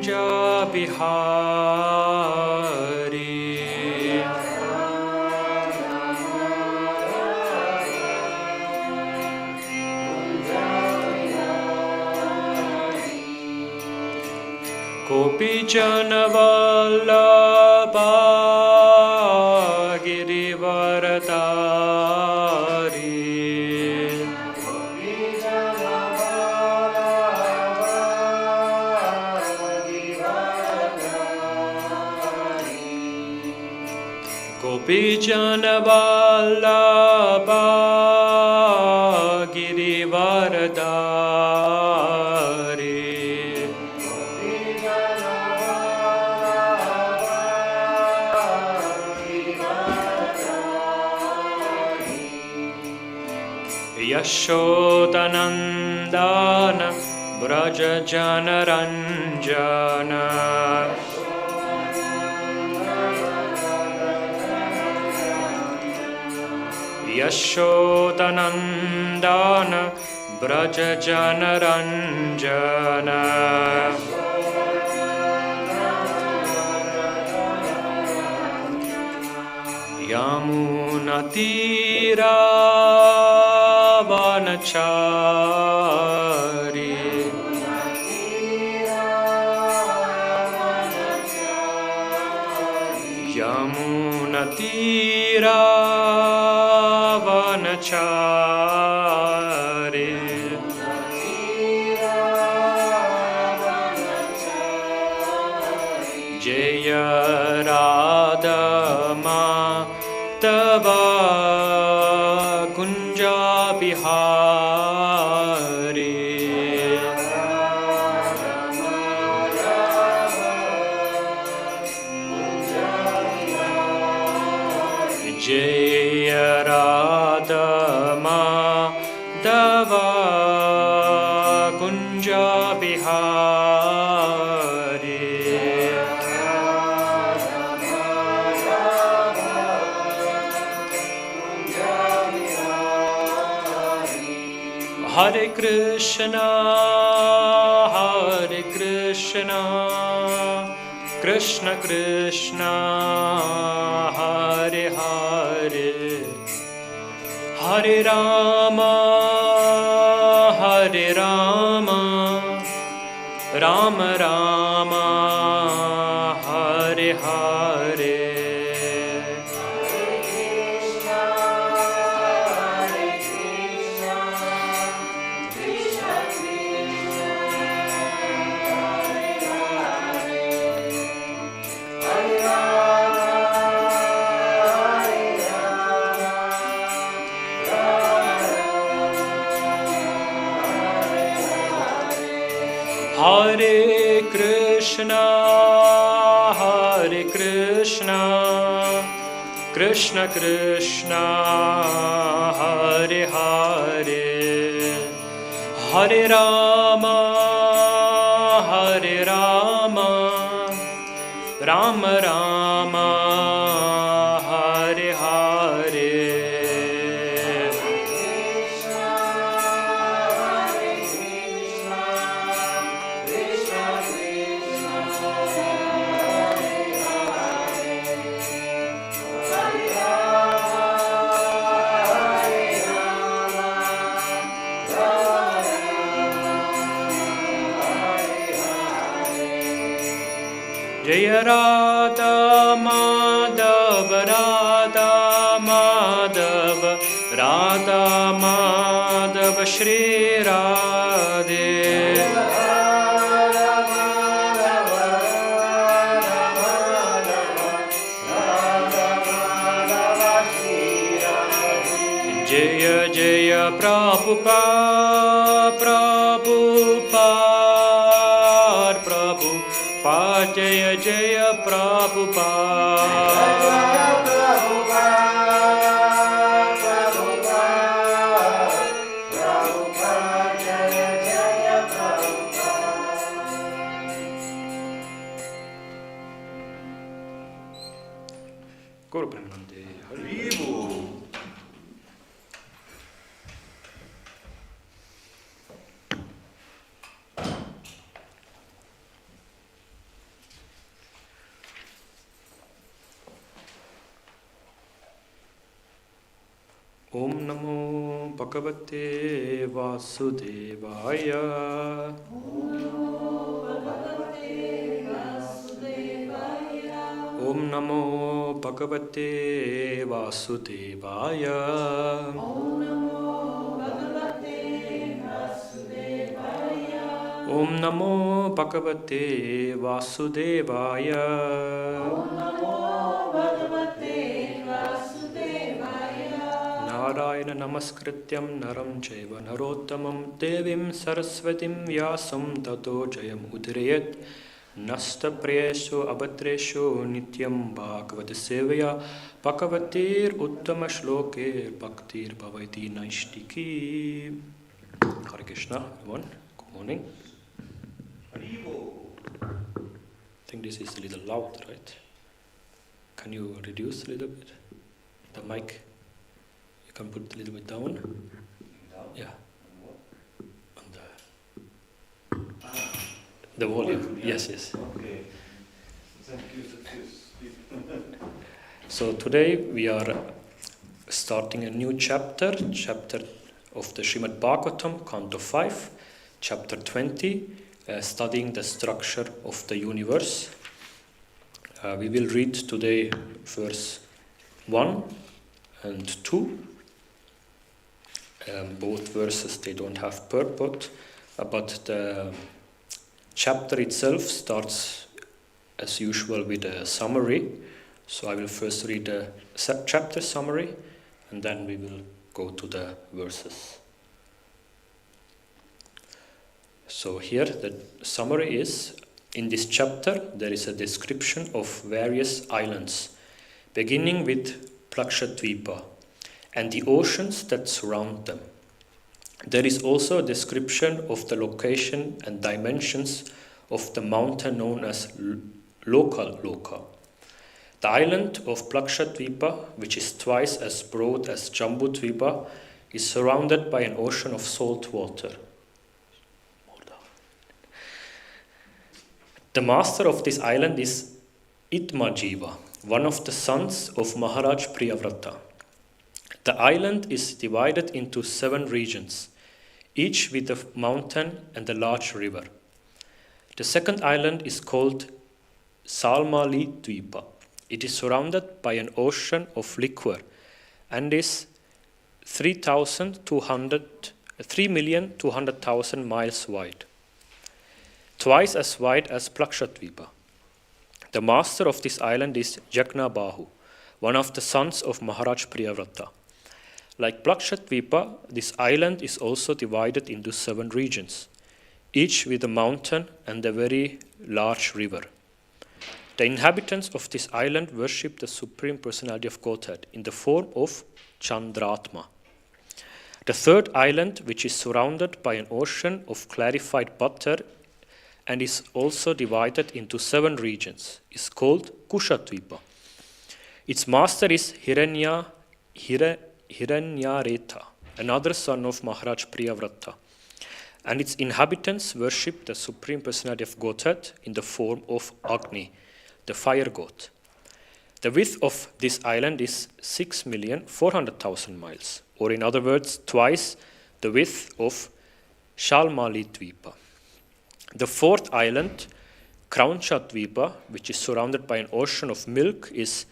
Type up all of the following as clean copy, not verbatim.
Kunja Bihari. Gopi Jana Vallabha Girivaradari. Gopi Jana Vallabha Girivaradari. Yashodanandana Braja Janaranjana. Yashodanandana Braja Janaranjana. Yamunatira Vanachari. Yamunatira Vanachari. Jaya Radha Madhava Kunja Bihari. Jaya Radha Madhava Kunja Bihari. Hare Krishna, Hare Krishna, Krishna Krishna, Hare Hare, Hare Rama, Hare Rama, Rama Rama, Hare Hare. Hare Krishna, Hare Krishna, Krishna Krishna, Hare Hare, Hare Rama, Hare Rama, Rama Rama, Hare Hare. Jaya Radha Madhava, Radha Madhava, Radha Madhava, Shri Radhe. Jaya Jaya Prabhupada, Prabhupada, Prabhupada, Jaya Jaya Prabhupada. Guru Premanande. Haribo. Om Namo Bhagavate Vasudevaya. Om Namo Bhagavate Vasudevaya. Om Namo Bhagavate Vasudevaya. Narayana Namaskrityam Naram Chaiva Narottamam Devim Saraswatim Vyasam Tato Jayam Udirayat Nasta Priyeshu Abhatreshu Nityam Bhagavata Sevaya Bhagavatir Uttama Shloke Bhaktir Bhavaiti Naishtiki. Hare Krishna, everyone. Good morning. I think this is a little loud, right? Can you reduce a little bit? The mic, you can put a little bit down. Yeah. On the volume. Yes. Okay. Thank you. So today we are starting a new chapter of the Srimad Bhagavatam, Canto 5, chapter 20, studying the structure of the universe. We will read today verse 1 and 2. Both verses, they don't have purport, but the chapter itself starts as usual with a summary. So I will first read the chapter summary and then we will go to the verses. So here the summary is, in this chapter there is a description of various islands, beginning with Plakshadvipa and the oceans that surround them. There is also a description of the location and dimensions of the mountain known as Lokaloka. The island of Plakshadvipa, which is twice as broad as Jambudvipa, is surrounded by an ocean of salt water. The master of this island is Itmajiva, one of the sons of Maharaj Priyavrata. The island is divided into 7 regions, each with a mountain and a large river. The second island is called Salmali Dvipa. It is surrounded by an ocean of liquor and is 3,200,000 miles wide, twice as wide as Plakshadvipa. The master of this island is Jagnabahu, one of the sons of Maharaj Priyavrata. Like Plakshadvipa, this island is also divided into 7 regions, each with a mountain and a very large river. The inhabitants of this island worship the Supreme Personality of Godhead in the form of Chandratma. The third island, which is surrounded by an ocean of clarified butter and is also divided into 7 regions, is called Kushadvipa. Its master is Hiranyareta, another son of Maharaj Priyavrata, and its inhabitants worship the Supreme Personality of Godhead in the form of Agni, the fire god. The width of this island is 6,400,000 miles, or in other words, twice the width of Shalmali Dvipa. The fourth island, Kraunchadvipa, which is surrounded by an ocean of milk, is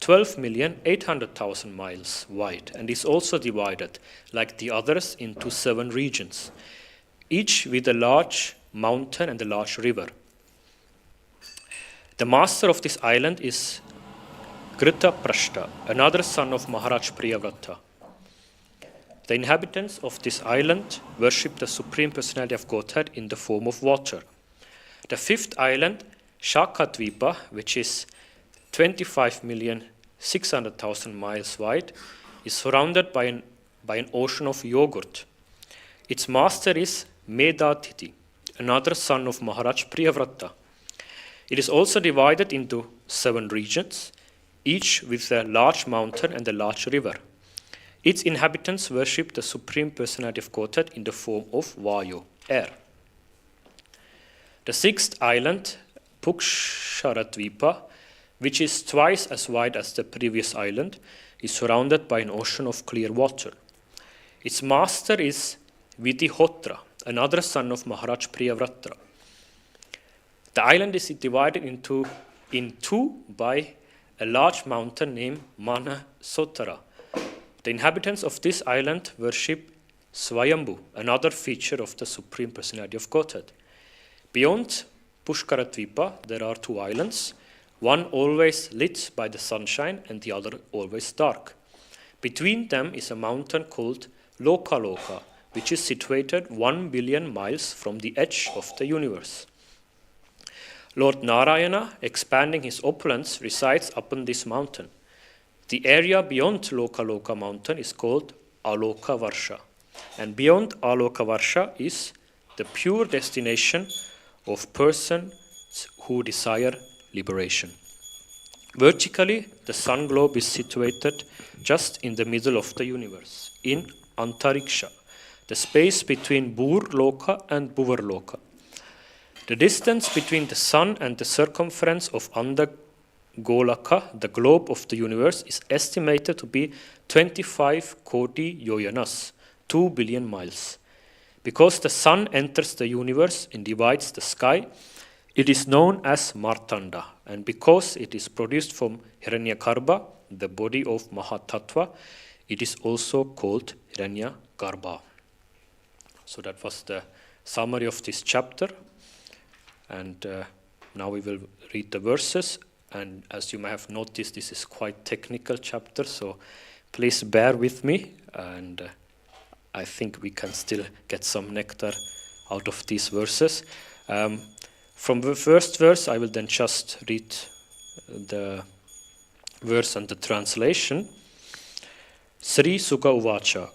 12,800,000 miles wide and is also divided, like the others, into 7 regions, each with a large mountain and a large river. The master of this island is Kritaprashta, another son of Maharaj Priyavrata. The inhabitants of this island worship the Supreme Personality of Godhead in the form of water. The fifth island, Shakadvipa, which is 25,600,000 miles wide, is surrounded by an ocean of yogurt. Its master is Medadhiti, another son of Maharaj Priyavrata. It is also divided into 7 regions, each with a large mountain and a large river. Its inhabitants worship the Supreme Personality of Godhead in the form of Vayu, air. The sixth island, Puksharadvipa, which is twice as wide as the previous island, is surrounded by an ocean of clear water. Its master is Vidhihotra, another son of Maharaj Priyavrata. The island is divided in two by a large mountain named Manasotara. The inhabitants of this island worship Swayambhu, another feature of the Supreme Personality of Godhead. Beyond Pushkaradvipa, there are two islands, one always lit by the sunshine and the other always dark. Between them is a mountain called Lokaloka, which is situated 1 billion miles from the edge of the universe. Lord Narayana, expanding his opulence, resides upon this mountain. The area beyond Lokaloka mountain is called Aloka Varsha. And beyond Aloka Varsha is the pure destination of persons who desire liberation. Vertically, the sun globe is situated just in the middle of the universe, in Antariksha, the space between Burloka and Bhuvarloka. The distance between the sun and the circumference of Andagolaka, the globe of the universe, is estimated to be 25 Koti Yojanas, 2 billion miles. Because the sun enters the universe and divides the sky, it is known as Martanda. And because it is produced from Hiranyagarbha, the body of Mahatattva, it is also called Hiranyagarbha. So that was the summary of this chapter. And now we will read the verses. And as you may have noticed, this is quite technical chapter, so please bear with me. And I think we can still get some nectar out of these verses. From the first verse, I will then just read the verse and the translation. Sri Sukha Uvacha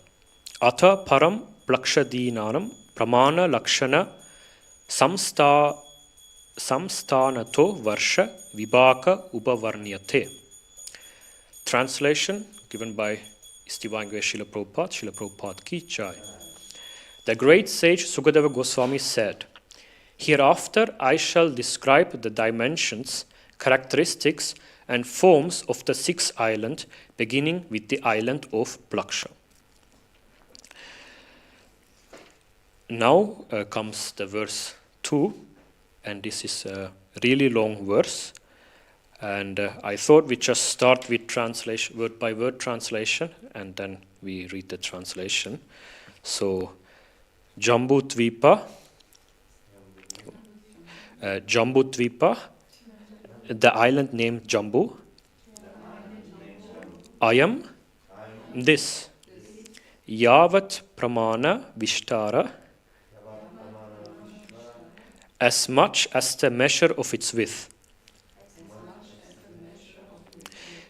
Atha Param Plakshadinanam Pramana Lakshana Samsthanato Varsha Vibhaka Upavarnyate. Translation given by His Divine Grace Srila Prabhupada, Srila Prabhupada Ki Jai. The great sage Sukadeva Goswami said, "Hereafter I shall describe the dimensions, characteristics, and forms of the sixth island, beginning with the island of Plaksha." Now comes the verse 2, and this is a really long verse. And I thought we just start with translation, word by word translation, and then we read the translation. So, Jambudvipa, the island named Jambu. Ayam, this. Yavat Pramana Vishtara, as much as the measure of its width,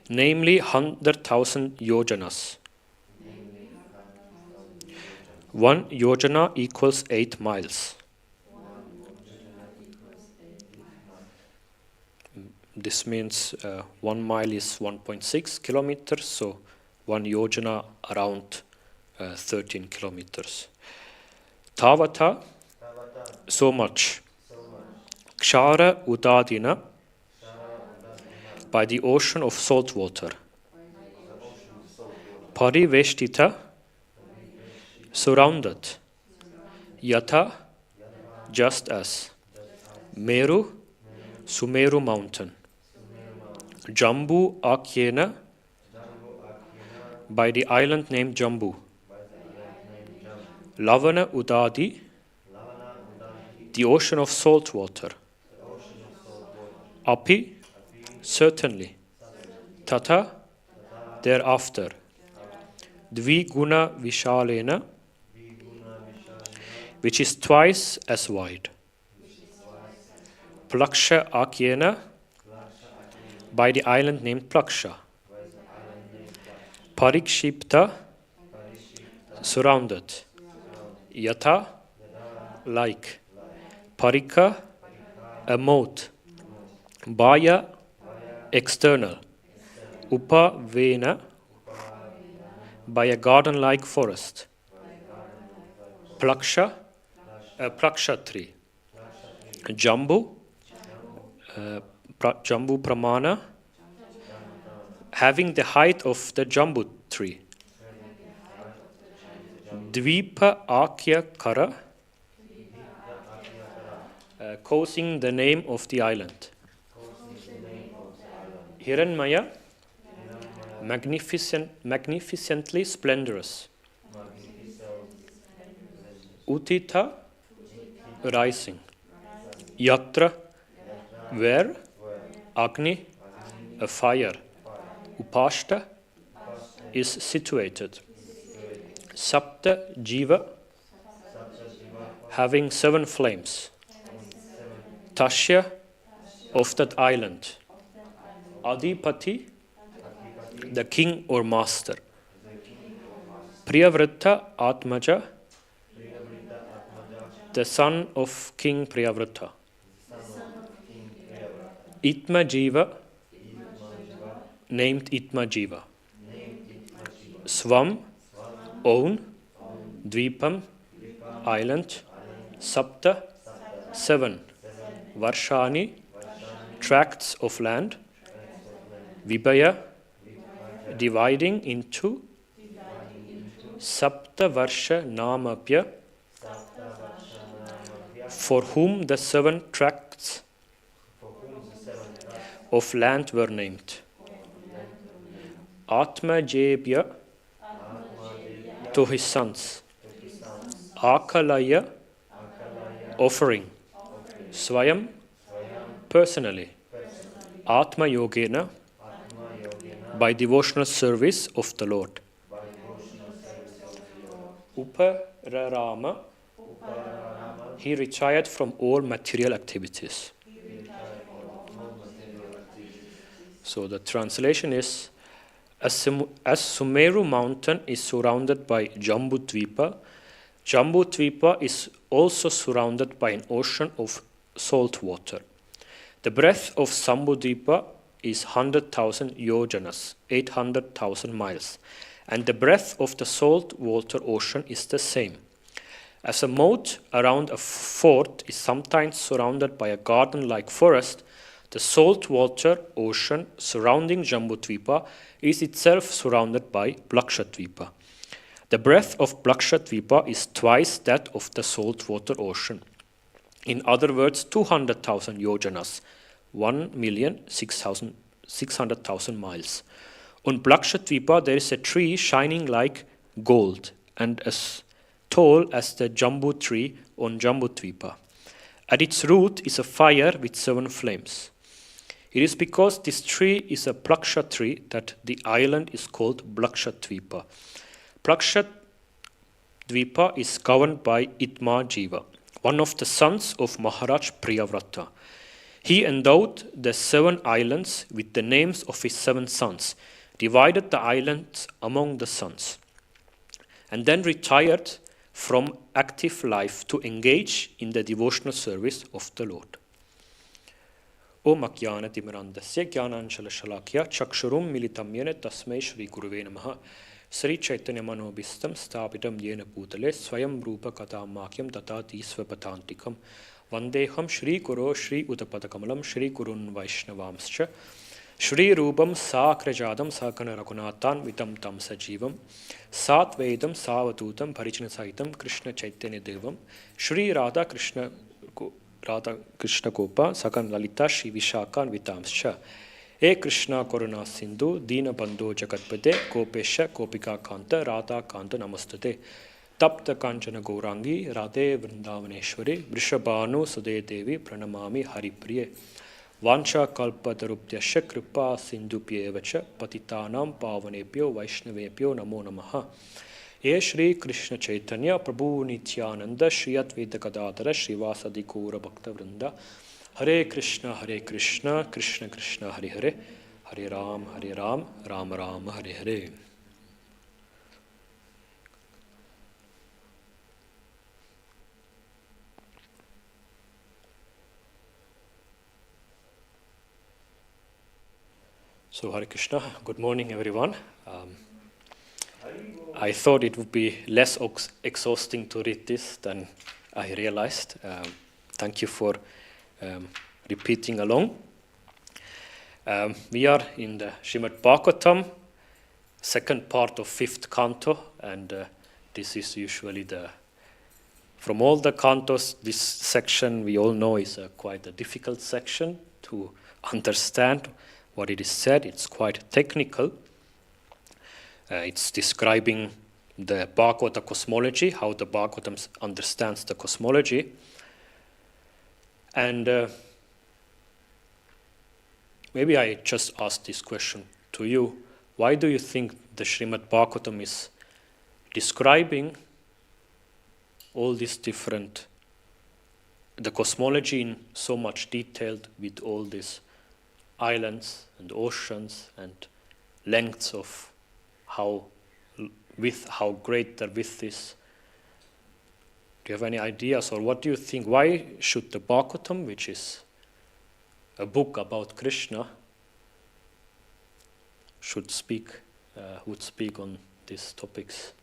namely 100,000 yojanas. 1 yojana equals 8 miles. This means 1 mile is 1.6 kilometers, so 1 yojana around 13 kilometers. Tavata, so much. Kshara Udadina, by the ocean of salt water. Pariveshtita, surrounded. Yatha, just as. Meru, Sumeru mountain. Jambu Akyena, by the island named Jambu. Lavana Udadi, the ocean of salt water. Api, certainly. Tata, thereafter. Dviguna Vishalena, which is twice as wide. Plaksha Akyena, by the island named Plaksha. Parikshipta, surrounded. Yatha, like. Parika, a moat. Baya, external. Upavena, by a garden-like forest. Plaksha, a plaksha tree. Jambu, Jambu Pramana, having the height of the jambu tree. Dvipa Akya Kara, causing the name of the island. Hiranmaya, magnificently splendorous. Utita, rising. Yatra, where. Agni, a fire. Upashta is situated. Sapta Jiva, having 7 flames. Tashya, of that island. Adipati, the king or master. Priyavritta Atmaja, the son of King Priyavritta. Itma Jiva, named Itma Jiva. Swam, own. Dvipam, island. Sapta, 7. Varshani, tracts of land. Vibhaya, dividing into. Sapta Varsha Namapya, for whom the 7 tracts of land were named. Atmajebhya, to his sons. Akalaya, offering. Swayam, personally. Atma Yogena, by devotional service of the Lord. Upararama, he retired from all material activities. So the translation is, as Sumeru mountain is surrounded by Jambudvipa, Jambudvipa is also surrounded by an ocean of salt water. The breadth of Sambudvipa is 100,000 yojanas, 800,000 miles, and the breadth of the salt water ocean is the same. As a moat around a fort is sometimes surrounded by a garden-like forest, the saltwater ocean surrounding Jambudvipa is itself surrounded by Blakshatvipa. The breadth of Blakshatvipa is twice that of the saltwater ocean. In other words, 200,000 yojanas, 1,600,000 miles. On Blakshatvipa there is a tree shining like gold and as tall as the Jambu tree on Jambudvipa. At its root is a fire with 7 flames. It is because this tree is a Plaksha tree that the island is called Blakshatvipa. Blakshatvipa is governed by Itma Jiva, one of the sons of Maharaj Priyavrata. He endowed the 7 islands with the names of his 7 sons, divided the islands among the sons, and then retired from active life to engage in the devotional service of the Lord. Om Akyana Timirandasya Jnananshala Shalakya Chakshurum Militam Yena Tasmai Shri Guruve Namaha Sri Chaitanya Manobhistam Stapitam Yena Putale Swayam Rupa Katam Makyam Tatati Swapatantikam Vandeham Shri Guru Shri Uttapadakamalam Shri Gurun Vaishnavamscha Shri Rupam Sakrajadam Sakana Raghunathan Vitam Tam Sajivam Satvedam Savatutam Parijana Saitam Krishna Chaitanya Devam Shri Radha Krishna Gopa Sakan Lalita Shri Vishakan Vitamscha E Krishna Koruna Sindhu Dina Bandho Jagatpade Gopesha Gopika Kanta Radha Kanta Namastate Tapta Kanchana Gaurangi Radhe Vrindavaneshwari Vrishabhanu Sude Devi Pranamami Haripriye Vansha Kalpataruptyasya Kripa Sindhupyevacha Patitanam Pavanepyo Vaishnavepyo Namo Namaha E Shri Krishna Chaitanya Prabhu Nityananda Shri Advaita Gadadhara Srivasadi Gaura Bhakta Vrinda Hare Krishna Krishna Krishna Hare Hare Hare Ram Ram Ram Hare Hare. So Hare Krishna, good morning everyone. I thought it would be less exhausting to read this than I realized. Thank you for repeating along. We are in the Srimad Bhagavatam, second part of 5th canto, and this is usually from all the cantos, this section we all know is quite a difficult section to understand what it is said. It's quite technical. It's describing the Bhagavata cosmology, how the Bhagavatam understands the cosmology. And maybe I just ask this question to you. Why do you think the Srimad Bhagavatam is describing all these different, the cosmology in so much detail with all these islands and oceans and lengths of how great the width is? Do you have any ideas, or what do you think? Why should the Bhagavatam, which is a book about Krishna, would speak on these topics?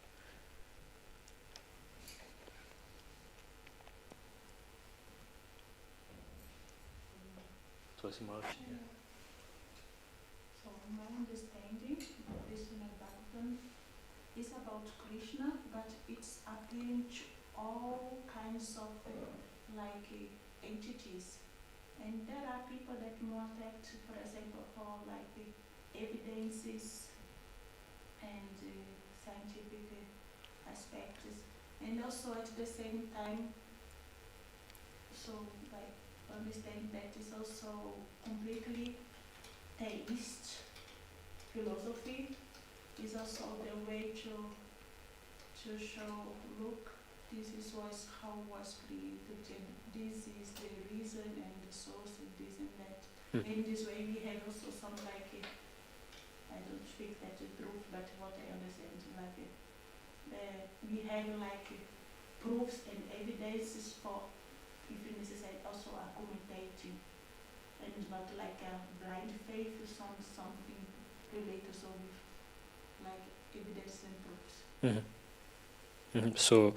So my understanding of this Bhagavatam is about Krishna, but it's against all kinds of entities. And there are people that want that, for example, for the evidences and scientific aspects, and also at the same time, so understand that it's also completely theist philosophy. Is also the way to show, look, this is how was created, and this is the reason and the source and this and that. In this way we have also some I don't speak that the truth, but what I understand, we have proofs and evidences for, if necessary, also argumentating, and not like a blind faith or something related so with evidence and proofs. Mm-hmm. Mm-hmm. So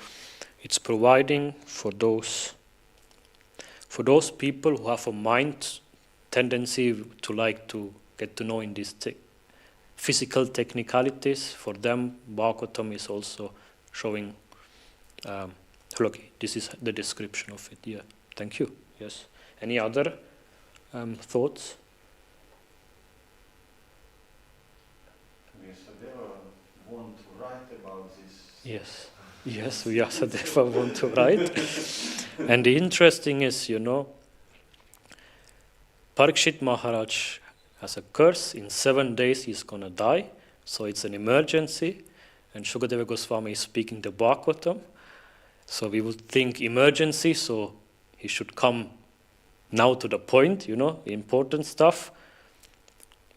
it's providing for those people who have a mind tendency to like to get to know in these physical technicalities. For them, Bhagavatam is also showing. Look, this is the description of it. Yeah, thank you. Yes. Any other thoughts? Vyasadeva want to write about this. Yes. Yes, Vyasadeva want to write. And the interesting is, Parikshit Maharaj has a curse. In 7 days he's going to die. So it's an emergency. And Shukadeva Goswami is speaking the Bhagavatam. So we would think emergency, so he should come now to the point, important stuff.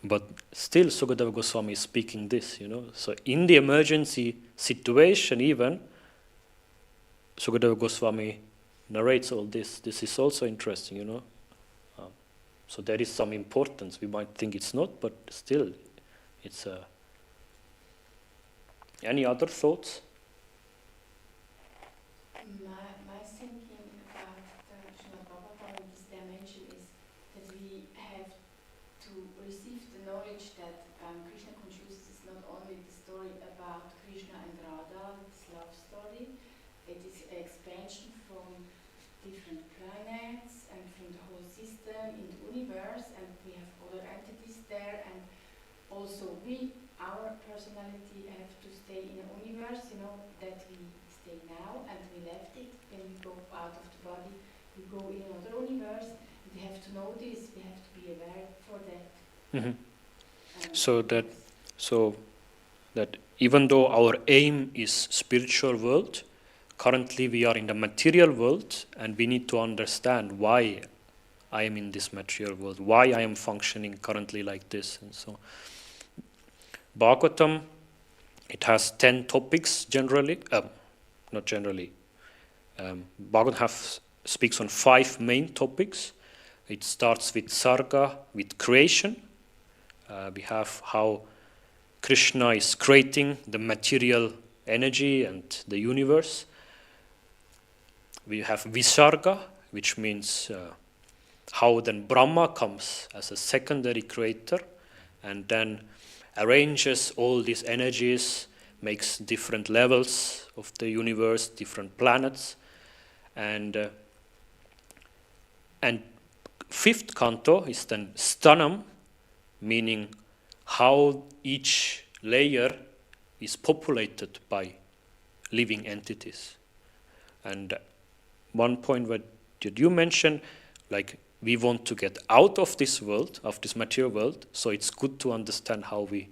But still Shukadeva Goswami is speaking this, So in the emergency situation even, Shukadeva Goswami narrates all this. This is also interesting, So there is some importance. We might think it's not, but still, it's a... Any other thoughts? My thinking about the Srimad Bhagavatam in this dimension is that we have to receive the knowledge that Krishna consciousness is not only the story about Krishna and Radha, this love story, it is an expansion from different planets and from the whole system in the universe, and we have other entities there, and also our personality have to stay in a universe, that we stay now and we left it. When we go out of the body, we go in another universe. We have to know this, we have to be aware for that. Mm-hmm. So that even though our aim is spiritual world, currently we are in the material world, and we need to understand why I am in this material world, why I am functioning currently like this, and so. Bhagavatam, it has 10 topics generally, not generally. Bhagavatam speaks on 5 main topics. It starts with Sarga, with creation. We have how Krishna is creating the material energy and the universe. We have Visarga, which means how then Brahma comes as a secondary creator and then arranges all these energies, makes different levels of the universe, different planets. And fifth canto is then Sthanam, meaning how each layer is populated by living entities. And one point that you mentioned, like we want to get out of this world, of this material world, so it's good to understand how we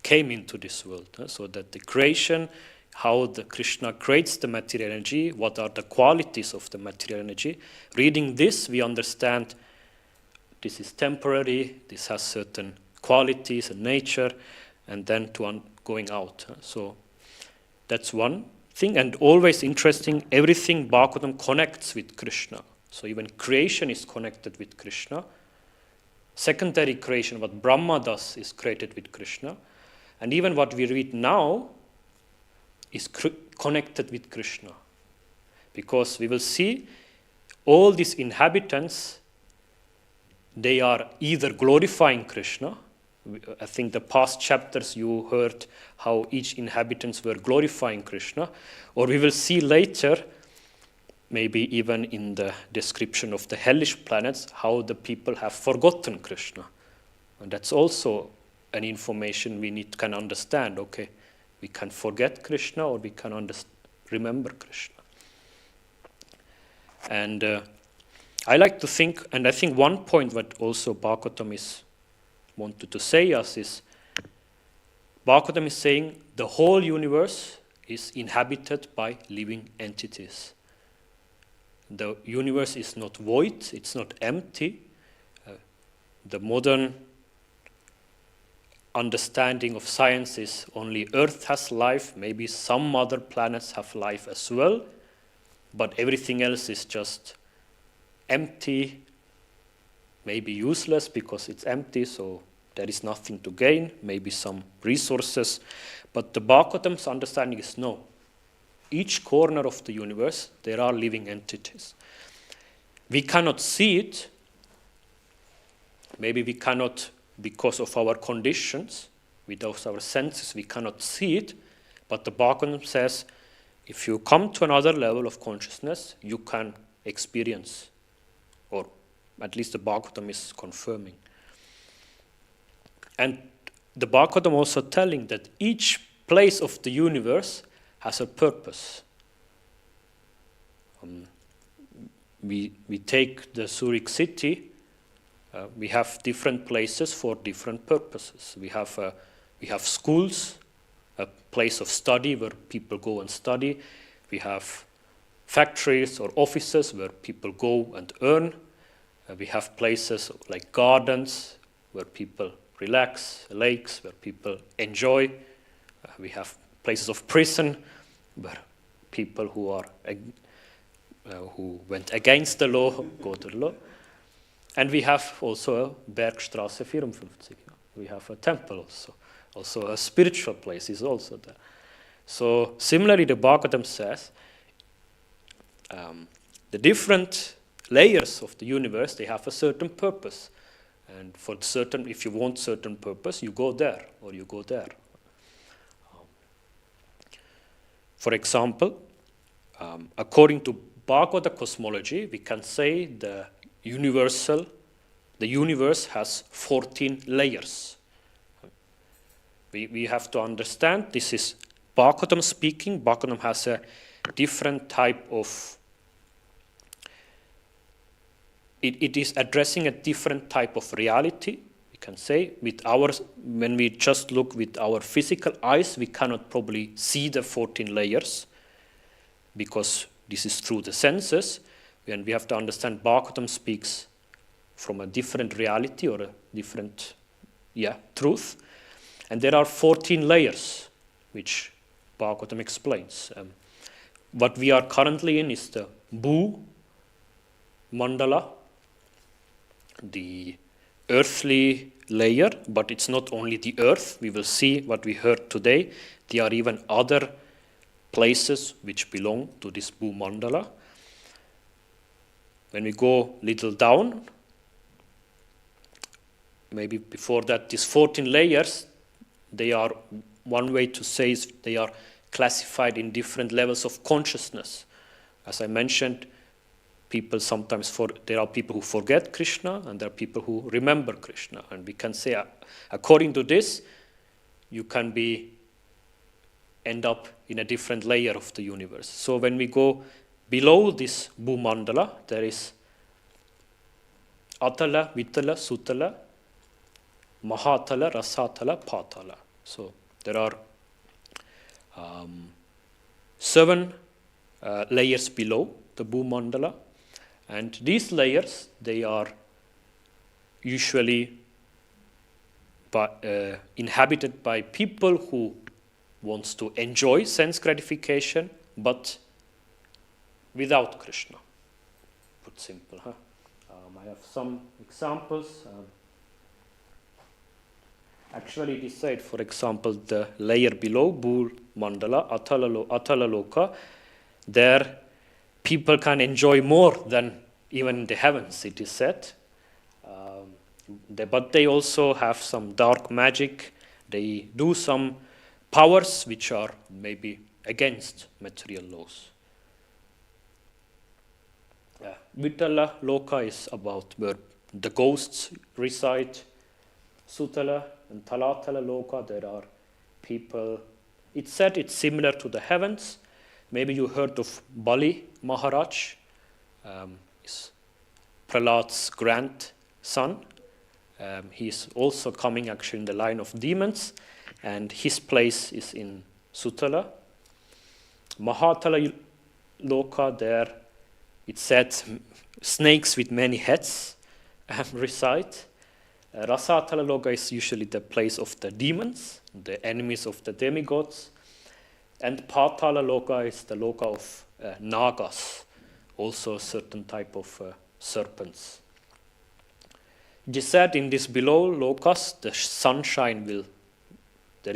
came into this world. So that the creation, how the Krishna creates the material energy, what are the qualities of the material energy. Reading this, we understand this is temporary, this has certain qualities and nature, and then going out. So that's one thing, and always interesting, everything Bhagavatam connects with Krishna. So even creation is connected with Krishna. Secondary creation, what Brahma does, is created with Krishna. And even what we read now is connected with Krishna. Because we will see all these inhabitants, they are either glorifying Krishna. I think the past chapters you heard how each inhabitants were glorifying Krishna. Or we will see later, maybe even in the description of the hellish planets, how the people have forgotten Krishna. And that's also an information we can understand. Okay, we can forget Krishna or we can remember Krishna. And I like to think, and I think one point that also Bhagavatam is wanted to say us is, Bhagavatam is saying the whole universe is inhabited by living entities. The universe is not void, it's not empty. The modern understanding of science is only Earth has life, maybe some other planets have life as well, but everything else is just empty, maybe useless because it's empty, so there is nothing to gain, maybe some resources. But the Bhagavatam's understanding is no. Each corner of the universe, there are living entities. We cannot see it. Maybe we cannot, because of our conditions, with our senses, we cannot see it. But the Bhagavatam says, if you come to another level of consciousness, you can experience, or at least the Bhagavatam is confirming. And the Bhagavatam also telling that each place of the universe has a purpose. We take the Zurich city. We have different places for different purposes. We have schools, a place of study where people go and study. We have factories or offices where people go and earn. We have places like gardens where people relax, lakes where people enjoy. We have places of prison where people who went against the law go to the law. And we have also a Bergstrasse 54. We have a temple also a spiritual place is also there. So similarly, the Bhagavatam says the different layers of the universe, they have a certain purpose. And if you want certain purpose, you go there or you go there. For example, according to Bhagavata cosmology, we can say the universe has 14 layers. We have to understand this is Bhagavatam speaking. Bhagavatam has a different type of. It is addressing a different type of reality. We can say when we just look with our physical eyes, we cannot probably see the 14 layers because this is through the senses. And we have to understand Bhagavatam speaks from a different reality or a different truth. And there are 14 layers, which Bhagavatam explains. What we are currently in is the Bhu Mandala, the earthly layer, but it's not only the earth. We will see what we heard today. There are even other places which belong to this Bhu Mandala. When we go little down, maybe before that, these 14 layers, they are, one way to say is they are classified in different levels of consciousness. As I mentioned, people sometimes, there are people who forget Krishna and there are people who remember Krishna. And we can say, according to this, you can end up in a different layer of the universe. So when we go below this Bhumandala, there is Atala, Vitala, Sutala, Mahatala, Rasatala, Patala. So there are 7 layers below the Bhumandala, and these layers, they are usually inhabited by people who wants to enjoy sense gratification, but without Krishna. Put simple, huh? I have some examples. Actually, it is said, for example, the layer below, Bhumandala, Atala Loka, there people can enjoy more than even in the heavens, it is said. But they also have some dark magic. They do some powers which are maybe against material laws. Vitala Loka is about where the ghosts reside. Sutala and Talatala Loka, there are people. It's said it's similar to the heavens. Maybe you heard of Bali Maharaj, is Prahlad's grandson. He is also coming actually in the line of demons, and his place is in Sutala. Mahatala Loka, there it said snakes with many heads reside. Rasatala Loka is usually the place of the demons, the enemies of the demigods. And Patala Loka is the Loka of Nagas, also a certain type of serpents. It is said in this below Lokas, there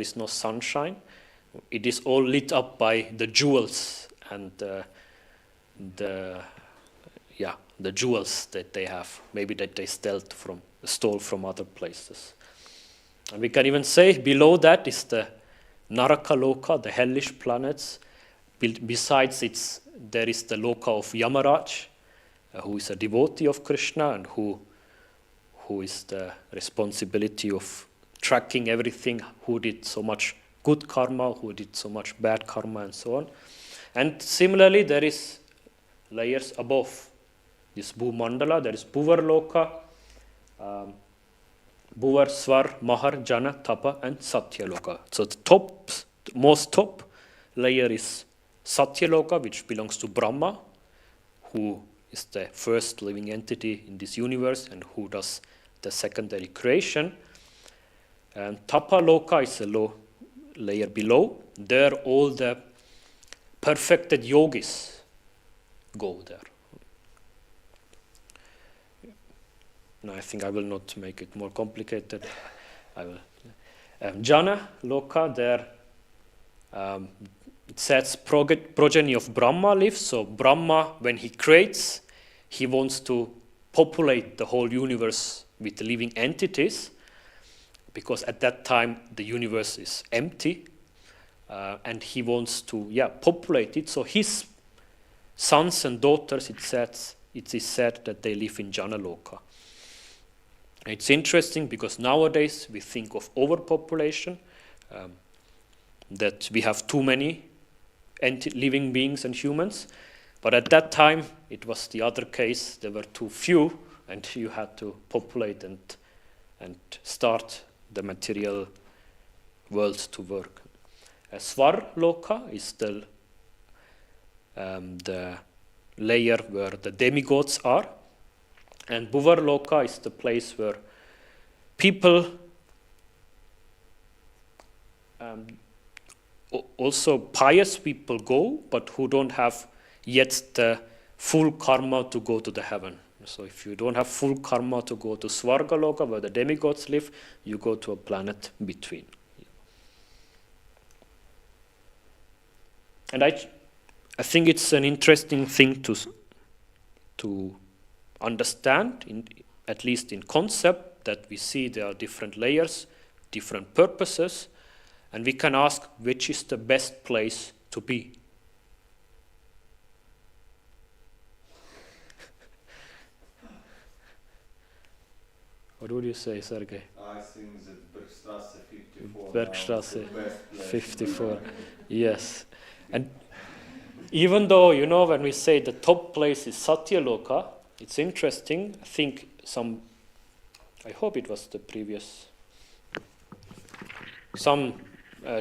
is no sunshine. It is all lit up by the jewels and the jewels that they have, maybe that they stole from other places. And we can even say below that is the Naraka Loka, the hellish planets. Besides there is the Loka of Yamaraj, who is a devotee of Krishna and who is the responsibility of tracking everything, who did so much good karma, who did so much bad karma, and so on. And similarly, there is layers above this Bhumandala. There is Bhuvar Loka, Bhuvar, Swar, Mahar, Jana, Tapa, and Satya Loka. So the most top layer is Satya Loka, which belongs to Brahma, who is the first living entity in this universe and who does the secondary creation. And Tapa Loka is a layer below. There all the perfected yogis go there. No, I think I will not make it more complicated. I will. Jana Loka, there it says progeny of Brahma lives. So Brahma, when he creates, he wants to populate the whole universe with living entities, because at that time the universe is empty, and he wants to populate it. So his sons and daughters, it is said that they live in Jana Loka. It's interesting because nowadays we think of overpopulation, that we have too many living beings and humans. But at that time, it was the other case. There were too few, and you had to populate and start the material world to work. Swar Loka is the layer where the demigods are. And Bhuvar Loka is the place where people, also pious people go, but who don't have yet the full karma to go to the heaven. So if you don't have full karma to go to Svarga Loka, where the demigods live, you go to a planet between. And I think it's an interesting thing to understand at least in concept, that we see there are different layers, different purposes, and we can ask which is the best place to be. What would you say, Sergei? I think that Bergstrasse 54 Bergstrasse now is the best place. 54. Yes. And even though, when we say the top place is Satyaloka, it's interesting. I hope it was the previous, some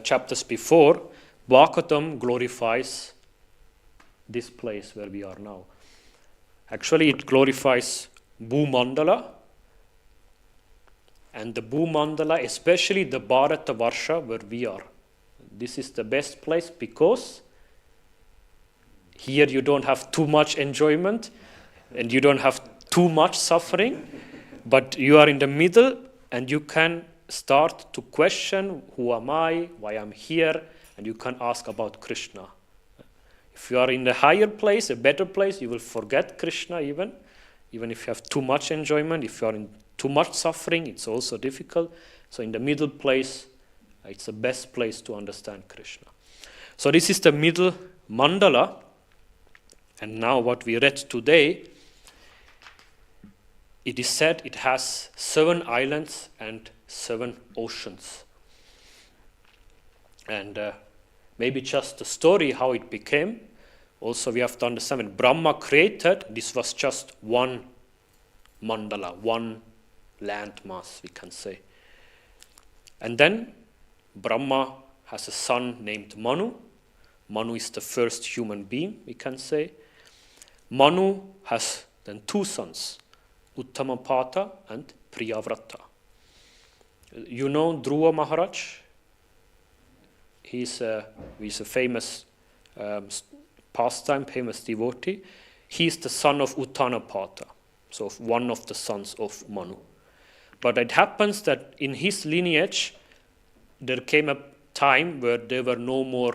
chapters before, Bhagavatam glorifies this place where we are now. Actually, it glorifies Bhumandala, and the Bhumandala, especially the Bharata Varsha where we are. This is the best place because here you don't have too much enjoyment and you don't have too much suffering, but you are in the middle and you can start to question, who am I, why I'm here, and you can ask about Krishna. If you are in the higher place, a better place, you will forget Krishna even if you have too much enjoyment. If you are in too much suffering, it's also difficult. So in the middle place, it's the best place to understand Krishna. So this is the middle mandala. And now what we read today, it is said it has 7 islands and 7 oceans. And maybe just the story how it became. Also we have to understand when Brahma created, this was just one mandala, one landmass, we can say. And then Brahma has a son named Manu. Manu is the first human being, we can say. Manu has then 2 sons, Uttamapata and Priyavrata. You know Dhruva Maharaj? He's a famous pastime, famous devotee. He's the son of Uttanapata, so one of the sons of Manu. But it happens that in his lineage, there came a time where there were no more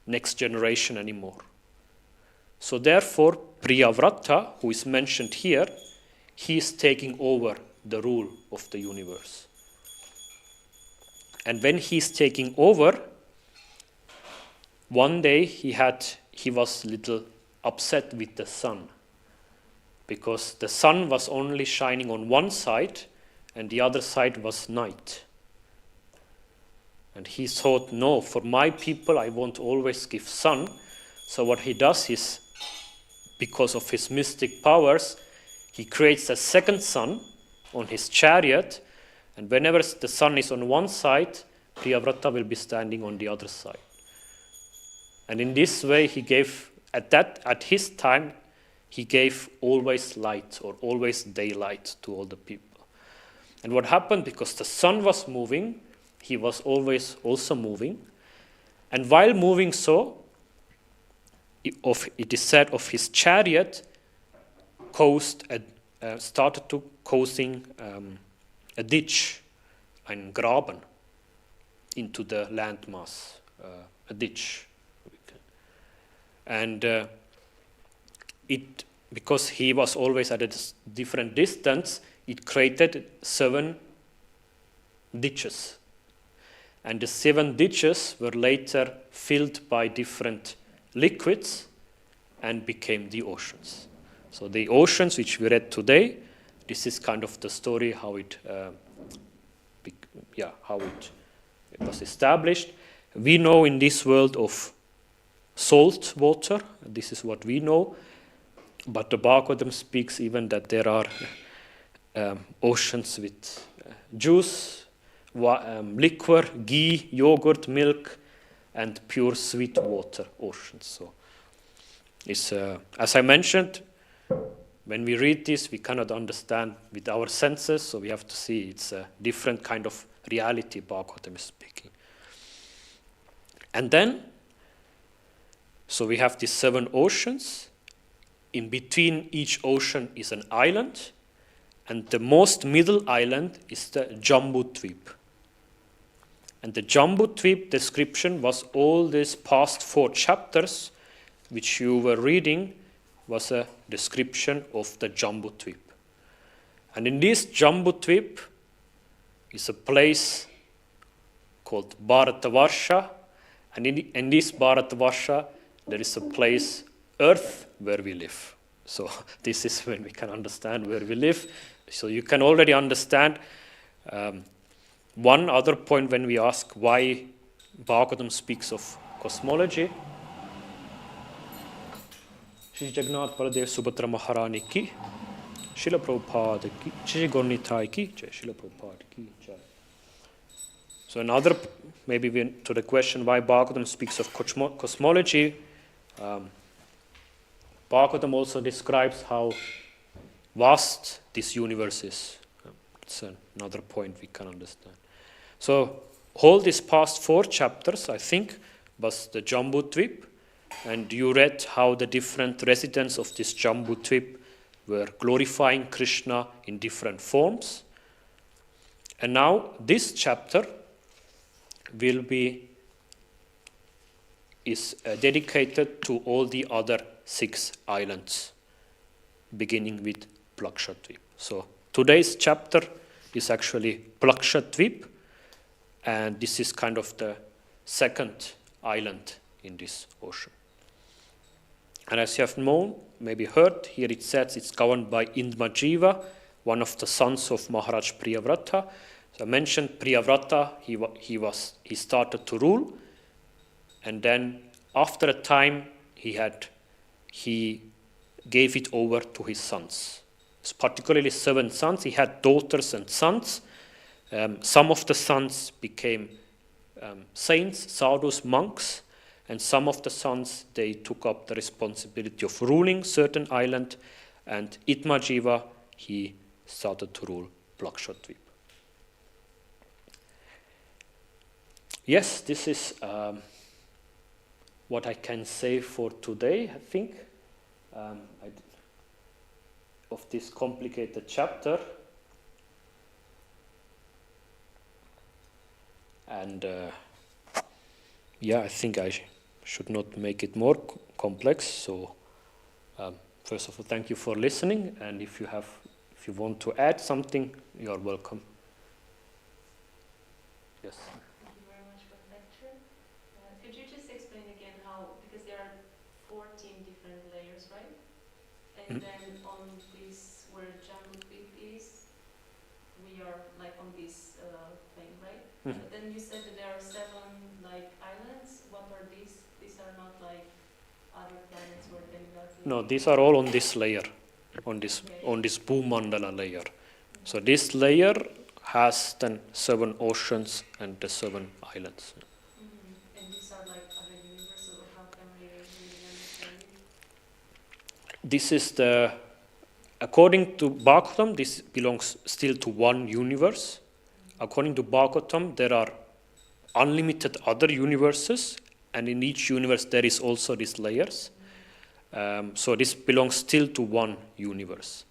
next generation anymore. So therefore, Priyavrata, who is mentioned here, he is taking over the rule of the universe. And when he is taking over, one day he was a little upset with the sun, because the sun was only shining on one side and the other side was night. And he thought, no, for my people I won't always give sun. So what he does is, because of his mystic powers, he creates a second sun on his chariot, and whenever the sun is on one side, Priyavrata will be standing on the other side. And in this way he gave, at his time, he gave always light or always daylight to all the people. And what happened, because the sun was moving, he was always also moving. And while moving so, it is said of his chariot started to causing a ditch, ein Graben, into the landmass, a ditch. And because he was always at a different distance, it created 7 ditches. And the 7 ditches were later filled by different liquids and became the oceans. So the oceans which we read today, this is kind of the story how it was established. We know in this world of salt water, this is what we know, but the Bhagavatam speaks even that there are oceans with juice, liquor, ghee, yogurt, milk, and pure sweet water oceans. So, it's as I mentioned, when we read this, we cannot understand with our senses, so we have to see it's a different kind of reality Bhagavatam is speaking. And then, so we have these 7 oceans. In between each ocean is an island, and the most middle island is the Jambudvip. And the Jambudvip description was all these past 4 chapters which you were reading was a description of the Jambudvip. And in this Jambudvip is a place called Bharatavarsha, and in this Bharatavarsha there is a place, Earth, where we live. So this is when we can understand where we live. So you can already understand one other point when we ask why Bhagavatam speaks of cosmology. Shri Jagannath Baladev Subhadra Maharani ki, Srila Prabhupada ki, Shri Gaura ki, Jai Srila Prabhupada ki, Jai. So another, maybe to the question why Bhagavatam speaks of cosmology, Bhagavatam also describes how vast this universe is. It's another point we can understand. So all these past 4 chapters, I think, was the Jambudvip, and you read how the different residents of this Jambudvip were glorifying Krishna in different forms. And now this chapter is dedicated to all the other 6 islands, beginning with Plakshatdvip. So today's chapter is actually Plakshatdvip, and this is kind of the second island in this ocean. And as you have known, maybe heard, here it says it's governed by Indmajiva, one of the sons of Maharaj Priyavrata. So I mentioned Priyavrata, he started to rule, and then after a time he gave it over to his sons. It's particularly 7 sons. He had daughters and sons. Some of the sons became saints, sadhus, monks, and some of the sons, they took up the responsibility of ruling certain island, and Itmajiva, he started to rule Plakshatdvip. Yes, this is what I can say for today, I think, of this complicated chapter. And I think I should not make it more complex. So first of all, thank you for listening. And if you want to add something, you are welcome. Yes. Thank you very much for the lecture. Could you just explain again how, because there are 14 different layers, right? And then on this, where Jambudvip is, we are like on this plane, right? But then you said that there are 7 like islands. What are these? These are not like other planets or demigods? No, these are all on this layer, on this Bhumandala layer. So this layer has then 7 oceans and the 7 islands. And these are like other universes, or how can we really understand it? This is according to Bhagavatam, this belongs still to one universe. According to Bhagavatam, there are unlimited other universes, and in each universe there is also these layers. So this belongs still to one universe.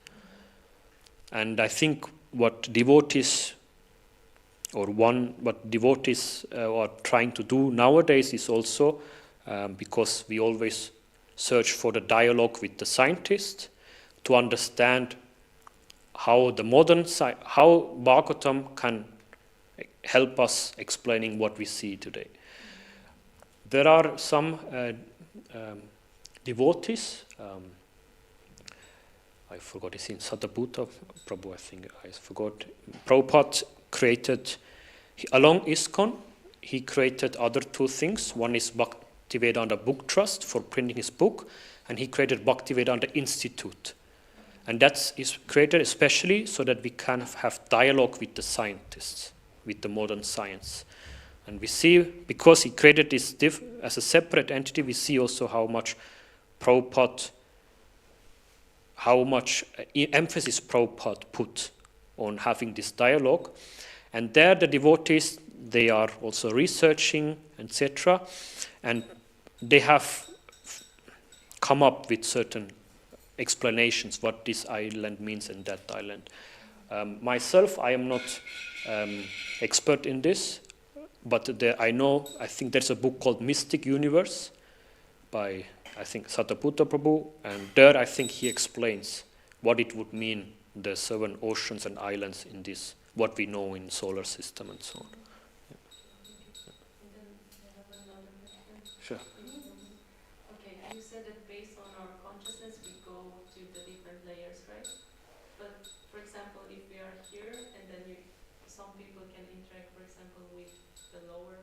And I think what devotees are trying to do nowadays is also, because we always search for the dialogue with the scientists, to understand how how Bhagavatam can help us explaining what we see today. There are some devotees, I forgot, it's in Satabhuta Prabhu, I think, I forgot. Prabhupada created, along ISKCON, he created other 2 things. One is Bhaktivedanta Book Trust for printing his book, and he created Bhaktivedanta Institute. And that is created especially so that we can have dialogue with the scientists, with the modern science. And we see, because he created this as a separate entity, we see also how much emphasis Prabhupada put on having this dialogue. And there the devotees, they are also researching, etc. And they have come up with certain explanations what this island means and that island. Myself, I am not expert in this, but I think there's a book called Mystic Universe by I think Sataputta Prabhu, and there I think he explains what it would mean, the 7 oceans and islands in this, what we know in solar system and so on. And then I have another question. Sure. Okay, you said that based on our consciousness we go to the different layers, right? But for example, if we are here and then some people can interact, for example, with the lower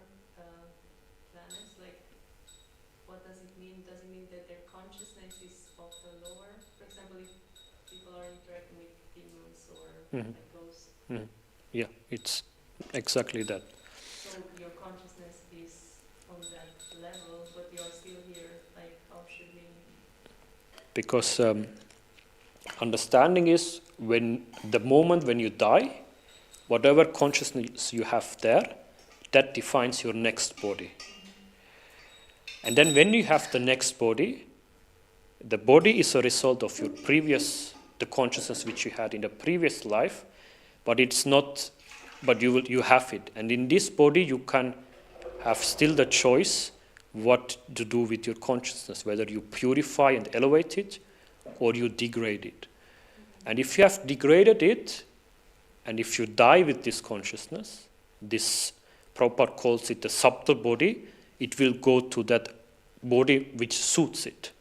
planets, like what does it mean? Does it mean that their consciousness is of the lower? For example, if people are interacting with demons or Mhm. like ghosts, Yeah, it's exactly that. so your consciousness is on that level, but you are still here. Like, how should we? Because understanding is when the moment when you die, whatever consciousness you have there, that defines your next body. And then when you have the next body, the body is a result of your previous, the consciousness which you had in the previous life, but it's not, but you have it. And in this body you can have still the choice what to do with your consciousness, whether you purify and elevate it or you degrade it. And if you have degraded it, and if you die with this consciousness, this Prabhupada calls it the subtle body, it will go to that body which suits it.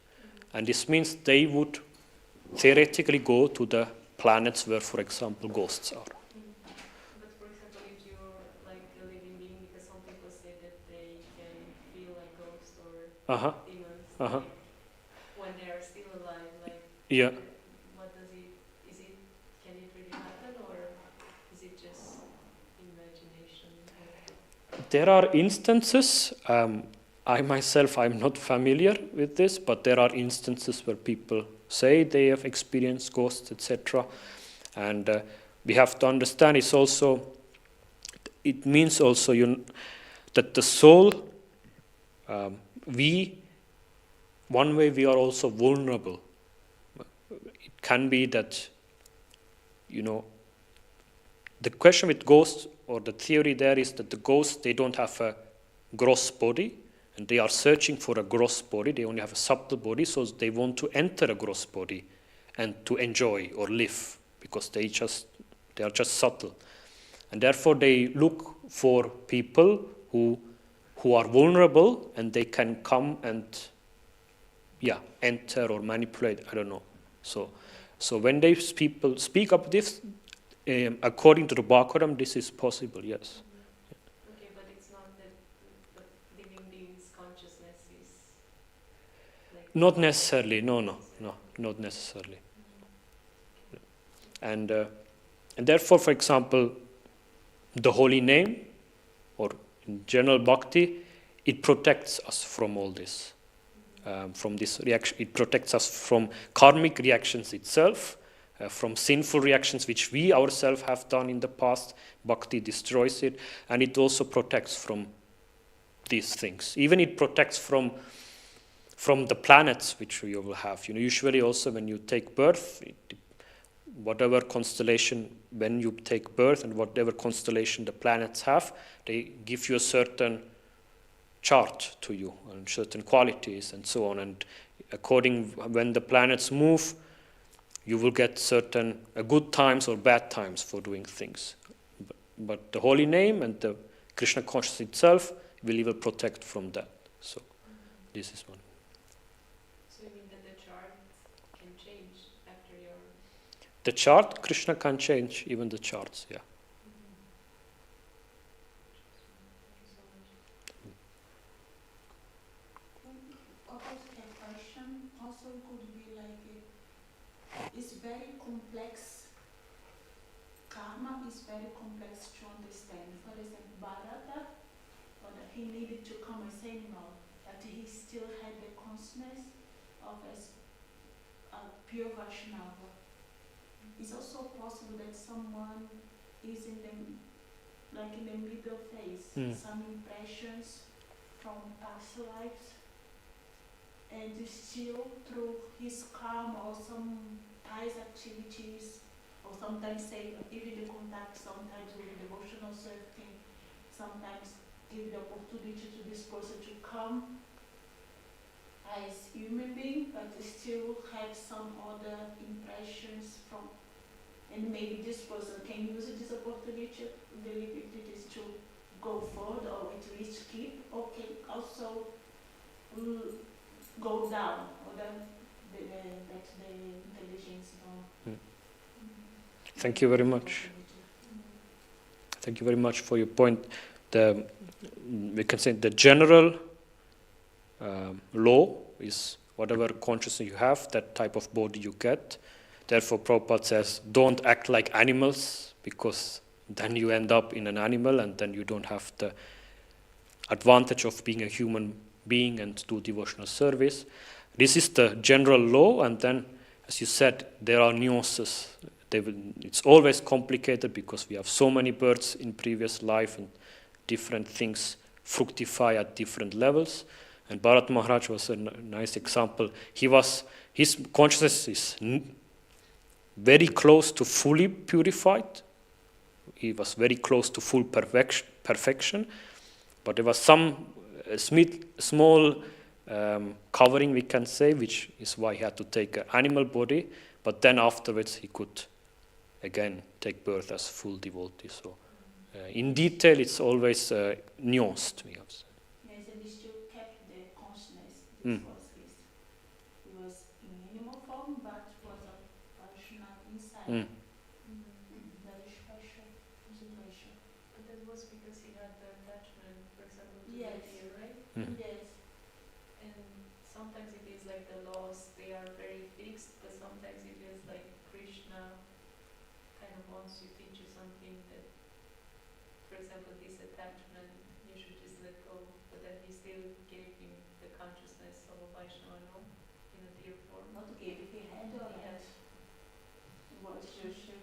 And this means they would theoretically go to the planets where, for example, ghosts are. But for example, if you're like a living being, because some people say that they can feel like ghosts or Uh-huh. demons Uh-huh. like, when they are still alive, like Yeah. what does it, is it, can it really happen or is it just imagination? There are instances, I myself, I'm not familiar with this, but there are instances where people say they have experienced ghosts, etc. And we have to understand it's also, it means also that the soul, one way we are also vulnerable. It can be that, the question with ghosts, or the theory there is that the ghosts, they don't have a gross body, and they are searching for a gross body. They only have a subtle body, so they want to enter a gross body and to enjoy or live, because they are just subtle. And therefore they look for people who are vulnerable, and they can come and enter or manipulate, I don't know. So when people speak of this, according to the Bhagavatam, this is possible, yes. Okay, but it's not that the living being's consciousness is like... Not necessarily, no, not necessarily. And therefore, for example, the holy name, or in general bhakti, it protects us from all this, from this reaction. It protects us from karmic reactions itself, from sinful reactions which we ourselves have done in the past. Bhakti destroys it, and it also protects from these things. Even it protects from the planets which you will have. Usually also when you take birth, whatever constellation, when you take birth and whatever constellation the planets have, they give you a certain chart to you and certain qualities and so on. And according when the planets move, you will get certain good times or bad times for doing things. But the holy name and the Krishna consciousness itself will even protect from that. So this is one. So you mean that the chart can change after your... The chart, Krishna can change even the charts, yeah. Also, a question also could be like, it's very complex. Karma is very complex to understand. For example, Bharata, when he needed to come as animal, that he still had the consciousness of as a pure Vaishnava. It's also possible that someone is in the middle phase, some impressions from past lives, and still through his karma or some ties activities, or sometimes say even the contact, sometimes with devotional serving, sometimes give the opportunity to this person to come as human being, but they still have some other impressions from, and maybe this person can use this opportunity to go forward or at least keep, or can also go down, or then that the intelligence don't. Thank you very much. Thank you very much for your point. We can say the general law is whatever consciousness you have, that type of body you get. Therefore, Prabhupada says, don't act like animals, because then you end up in an animal and then you don't have the advantage of being a human being and do devotional service. This is the general law, and then, as you said, there are nuances. It's always complicated because we have so many births in previous life and different things fructify at different levels. And Bharat Maharaj was a nice example. His consciousness is very close to fully purified. He was very close to full perfection, but there was some small covering, we can say, which is why he had to take an animal body, but then afterwards he could again take birth as full devotee. So in detail it's always nuanced, we have said. Yes, and he still kept the consciousness. Mm. He was in animal form, but was a Vaishnava inside. Mm. Very special concentration. But that was because he had the attachment, for example, to Yes. the deer, right? Mm. Yes. And sometimes it is like the laws, they are very fixed, but sometimes it is like Krishna kind of wants you, teach you something that, for example, this attachment, you should just let go, but then he still gave him the consciousness of a Vaishnava, no? In a deer form. Not gave it, he had or Yes. it was just.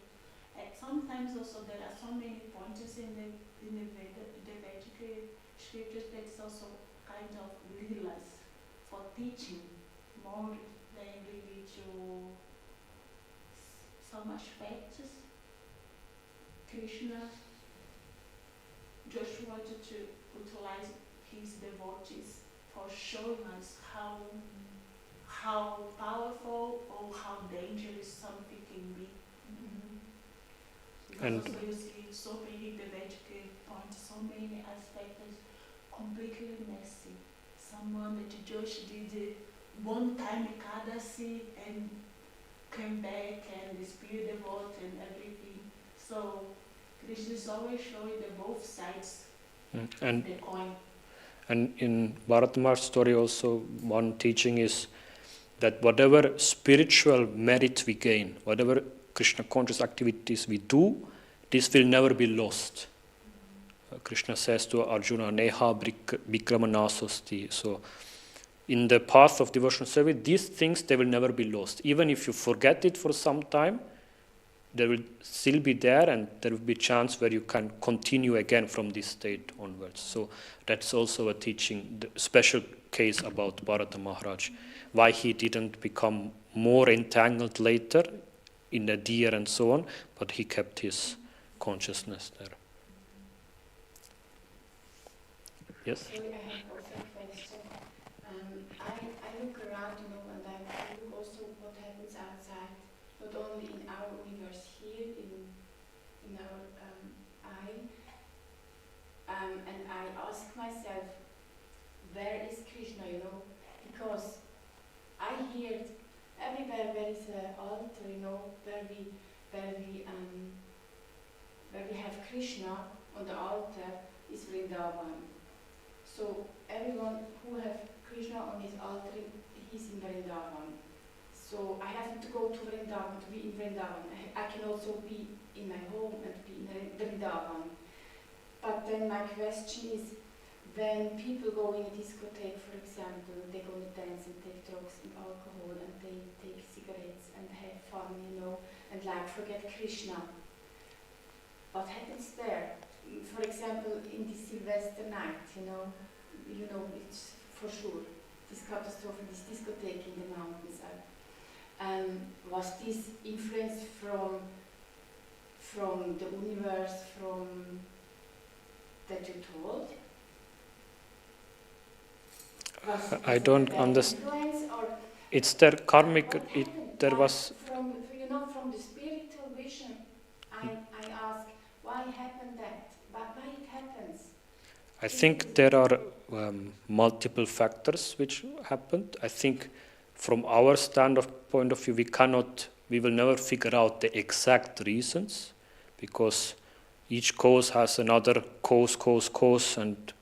And sometimes also there are so many pointers in the Vedic scriptures that it's also kind of leelas for teaching more than really to some aspects. Krishna just wanted to utilize his devotees for showing us how powerful or how dangerous something can be. And- Because you see so many Vedic points, so many aspects, completely messy. Someone that just did one time Ekadasi and came back and is pure devote and everything. So Krishna is always showing the both sides And of the coin. And in Bharat Maharaj's story also, one teaching is that whatever spiritual merit we gain, whatever Krishna conscious activities we do, this will never be lost. Krishna says to Arjuna, Neha Vikrama Nasosti. So in the path of devotional service, these things, they will never be lost. Even if you forget it for some time, they will still be there, and there will be a chance where you can continue again from this state onwards. So that's also a teaching, the special case about Bharata Maharaj, why he didn't become more entangled later in the deer and so on, but he kept his consciousness there. Yes? Sorry, I have also a question. I look around, and I look also what happens outside, not only in our universe here, in our eye, and I ask myself, where is Krishna, because I hear everywhere there is an altar, where we have Krishna on the altar is Vrindavan. So everyone who have Krishna on his altar, he's in Vrindavan. So I have to go to Vrindavan, to be in Vrindavan. I can also be in my home and be in Vrindavan. But then my question is, when people go in a discotheque, for example, they go to dance and take drugs and alcohol and they take cigarettes and have fun, and forget Krishna. What happens there? For example, in this Sylvester night, it's for sure this catastrophe, this discotheque in the mountainside. Was this influence from the universe, that you told? I don't understand. Influence or It's their karmic. what It happened? there Why- was. from from the spiritual vision. I ask why happened that? Why it happens? I think there are multiple factors which happened. I think from our point of view, we will never figure out the exact reasons because each cause has another cause, and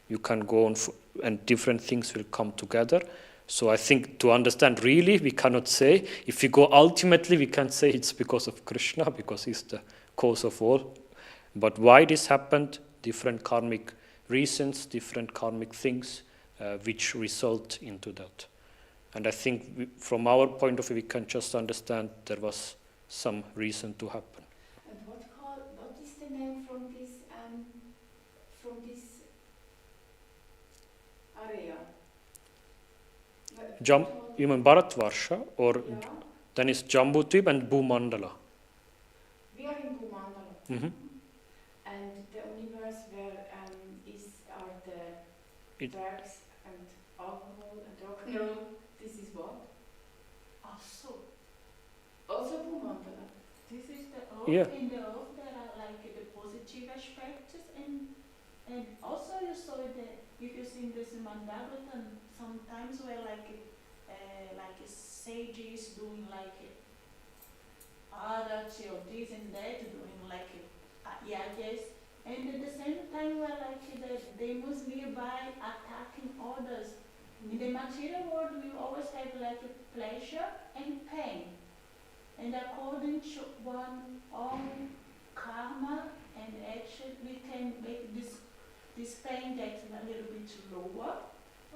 you can go on, and different things will come together. So I think to understand really, we cannot say. If we go ultimately, we can say it's because of Krishna, because he's the cause of all. But why this happened, different karmic reasons, different karmic things, which result into that. And I think from our point of view, we can just understand there was some reason to happen. And what is the name from this area? You mean Bharatvarsha, or Yeah, then is Jambudvip and Bhumandala. we are in Bhumandala. Mhm. And the universe where are the It- drugs and alcohol and rock and roll. This is what? Also Bhumandala. This is the earth. Yeah. In the earth there are like the positive aspects and also you saw that if you see this Mandavatam sometimes where like a sage is doing like arati or this and that doing like yagas, and at the same time where like the demons nearby attacking others. In the material world we always have like pleasure and pain. And according to one own karma, and actually we can make this pain get a little bit lower,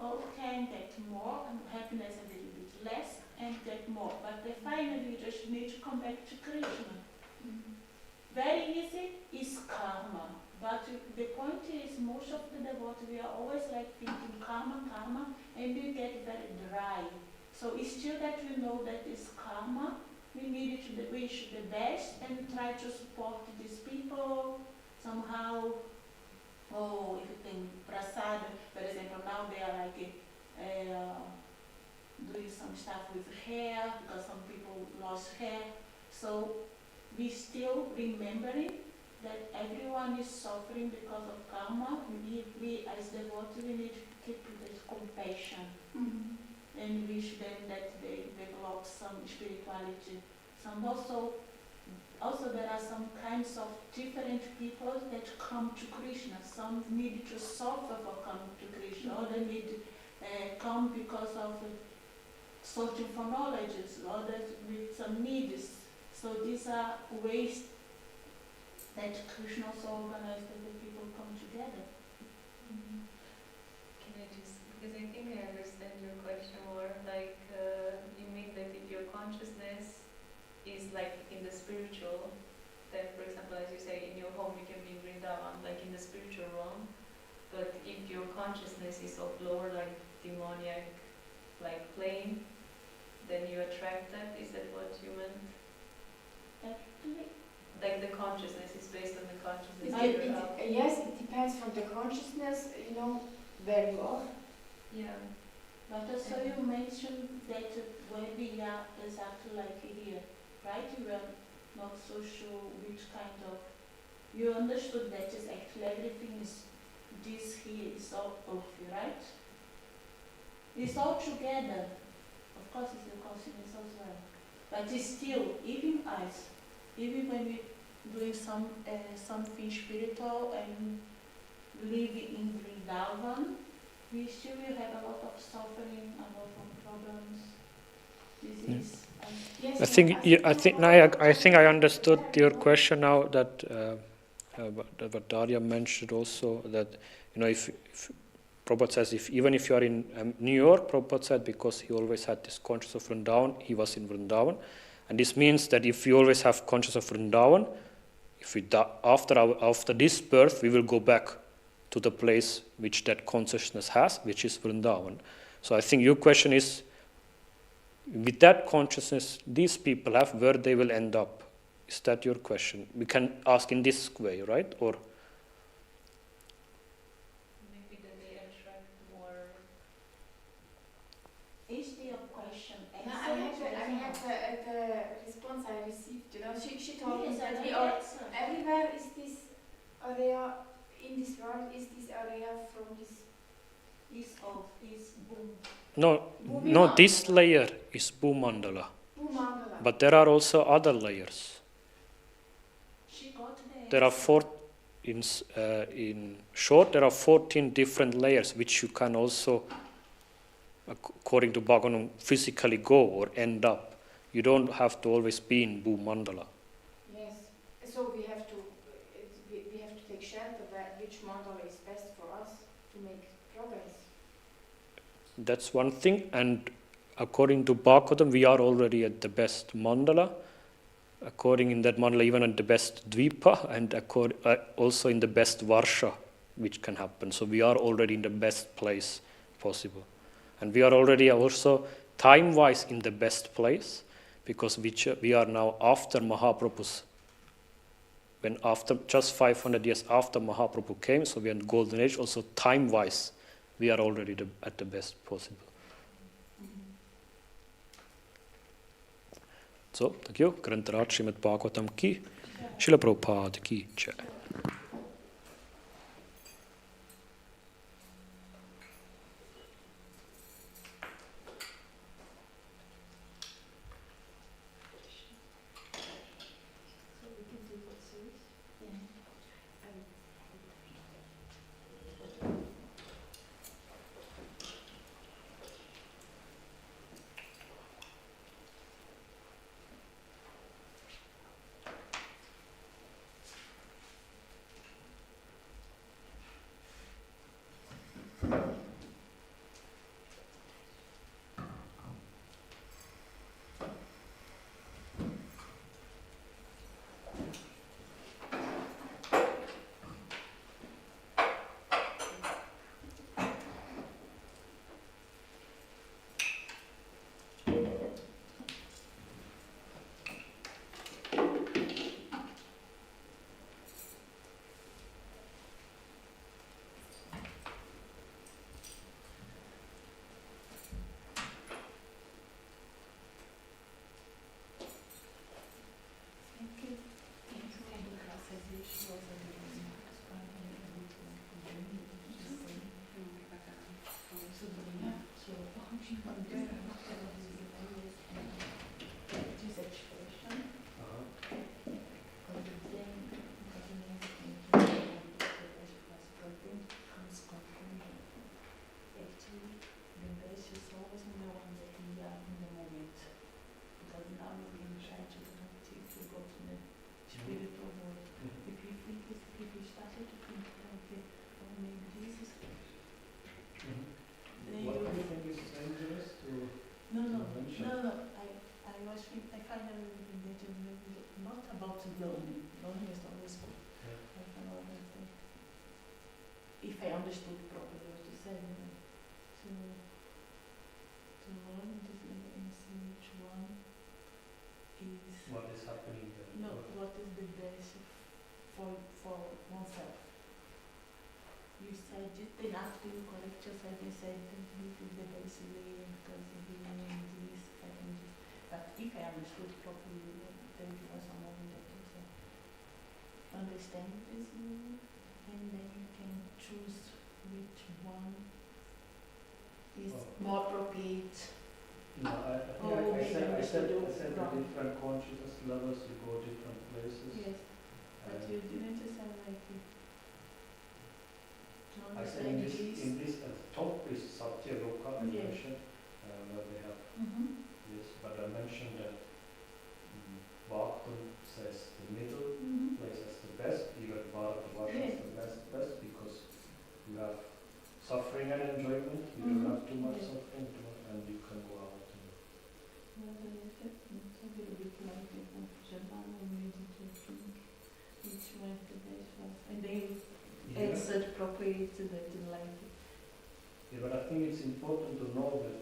or can get more, and happiness a little bit less, and get more. But then finally you just need to come back to Krishna. Very easy is karma. But the point is, most of the devotees, we are always like thinking karma, and we get very dry. So it's still that we know that it's karma. We need to wish the best and try to support these people somehow. Oh, if you think prasad, for example, now they are like doing some stuff with hair because some people lost hair. So we still remembering that everyone is suffering because of karma. We as devotees, we need to keep this compassion and wish them that they develop some spirituality. Some also there are some kinds of different people that come to Krishna. Some need to suffer for coming to Krishna, others need come because of searching for knowledge, others with some needs. So these are ways that Krishna also organized that the people come together. Can I just, because I think I understand your question more, like you mean that if your consciousness is like in the spiritual, then for example, as you say, in your home you can be Vrindavan, like in the spiritual realm, but if your consciousness is of lower, like demoniac, like plane, then you attract that. Is that what you meant? Actually, Like the consciousness is based on the consciousness. Yes, it depends from the consciousness, where you are. Yeah. but also you mentioned that where we are exactly like here, right? You were not so sure which kind of. You understood that is actually everything is this here is all earthy, right? It's all together. Of course, it's the consciousness as well, but it's still even us, even when we doing something spiritual and living in Vrindavan, we still will have a lot of suffering, a lot of problems, disease. Yes, I think I understood your question now. That what Daria mentioned also, that if Prabhupada says even if you are in New York, Prabhupada said, because he always had this consciousness of Vrindavan, he was in Vrindavan, and this means that if you always have consciousness of Vrindavan, if we after this birth, we will go back to the place which that consciousness has, which is Vrindavan. So I think your question is, with that consciousness these people have, where they will end up. Is that your question? We can ask in this way, right? Or Maybe that they attract more area in this world, is this area from this is boom. No, this layer is Bhumandala, Bhumandala? but there are also other layers. She got there. There are in short, there are 14 different layers which you can also, according to Bhagavatam, physically go or end up. You don't have to always be in Bhumandala. Yes. So we have to take shelter which mandala is best for us to make progress. That's one thing, and according to Bhagavatam, we are already at the best mandala. According in that mandala, even at the best dvipa, and also in the best varsha, which can happen. So we are already in the best place possible, and we are already also time-wise in the best place, because we are now after Mahaprabhu's. When after just 500 years after Mahaprabhu came, so we are in golden age. Also time-wise, we are already at the best possible. So, thank you. Grantaraj Srimad Bhagavatam ki, Srila Prabhupada ki jai. So we can do what series? Yeah. If I understood properly what you said, to learn this and see which one is What is happening there? no, what is the best for oneself. You said it, then after you correct yourself, you said that this is the best way because of this and this. But if I understood properly, then it was a moment that you said, understand this movie, and then you can choose which one is more appropriate. No, Oh, I said maybe we should do the wrong. different consciousness levels, you go different places. Yes, but you didn't just say like it. To I said understand in this at the top is Satya Loka, I Yeah. mentioned, where they have this, but I mentioned that Bhaktan says the middle place is the best, even Bharata Varsha is the best because you have suffering and enjoyment, you don't have too much suffering, and you can go out. It's a little bit like the Japan and meditating, which was the best one. And they answered properly to that in like it. Yeah, but I think it's important to know that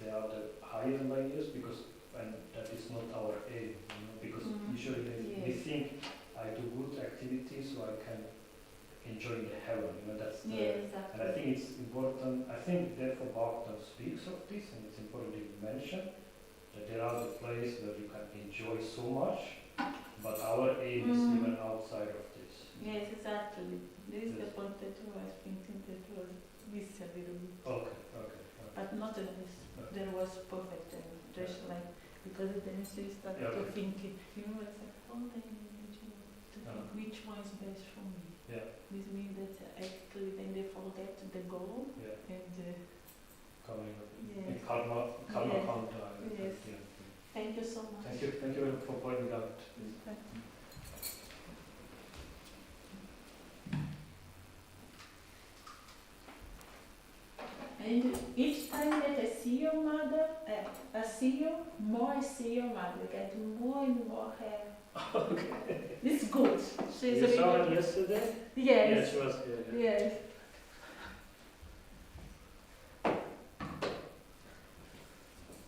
there are the higher layers because, and that is not our aim, because usually we Yes. think I do good activities so I can enjoy the heaven, that's the, Yeah, and I exactly. think it's important, I think therefore Bhagavatam speaks of this and it's important to mention that there are the places where you can enjoy so much, but our aim is even outside of this. Yes, exactly. point that I was thinking that was this a little bit, Okay. but not this. There was perfect and just like, because then she started Yeah, to okay. think, you know, it's like, oh, then you need to think which one is best for me. Yeah. This means that actually then they forget the goal Yeah. and Coming up. yes. Karma Yes. counter. Yes. Yeah. Thank you so much. Thank you for pointing out. And each time that I see your mother, I see you, more I see your mother, get more and more hair. Okay. It's good. She's You saw really her yesterday? yes. Yeah, she was here. Yeah. Yes.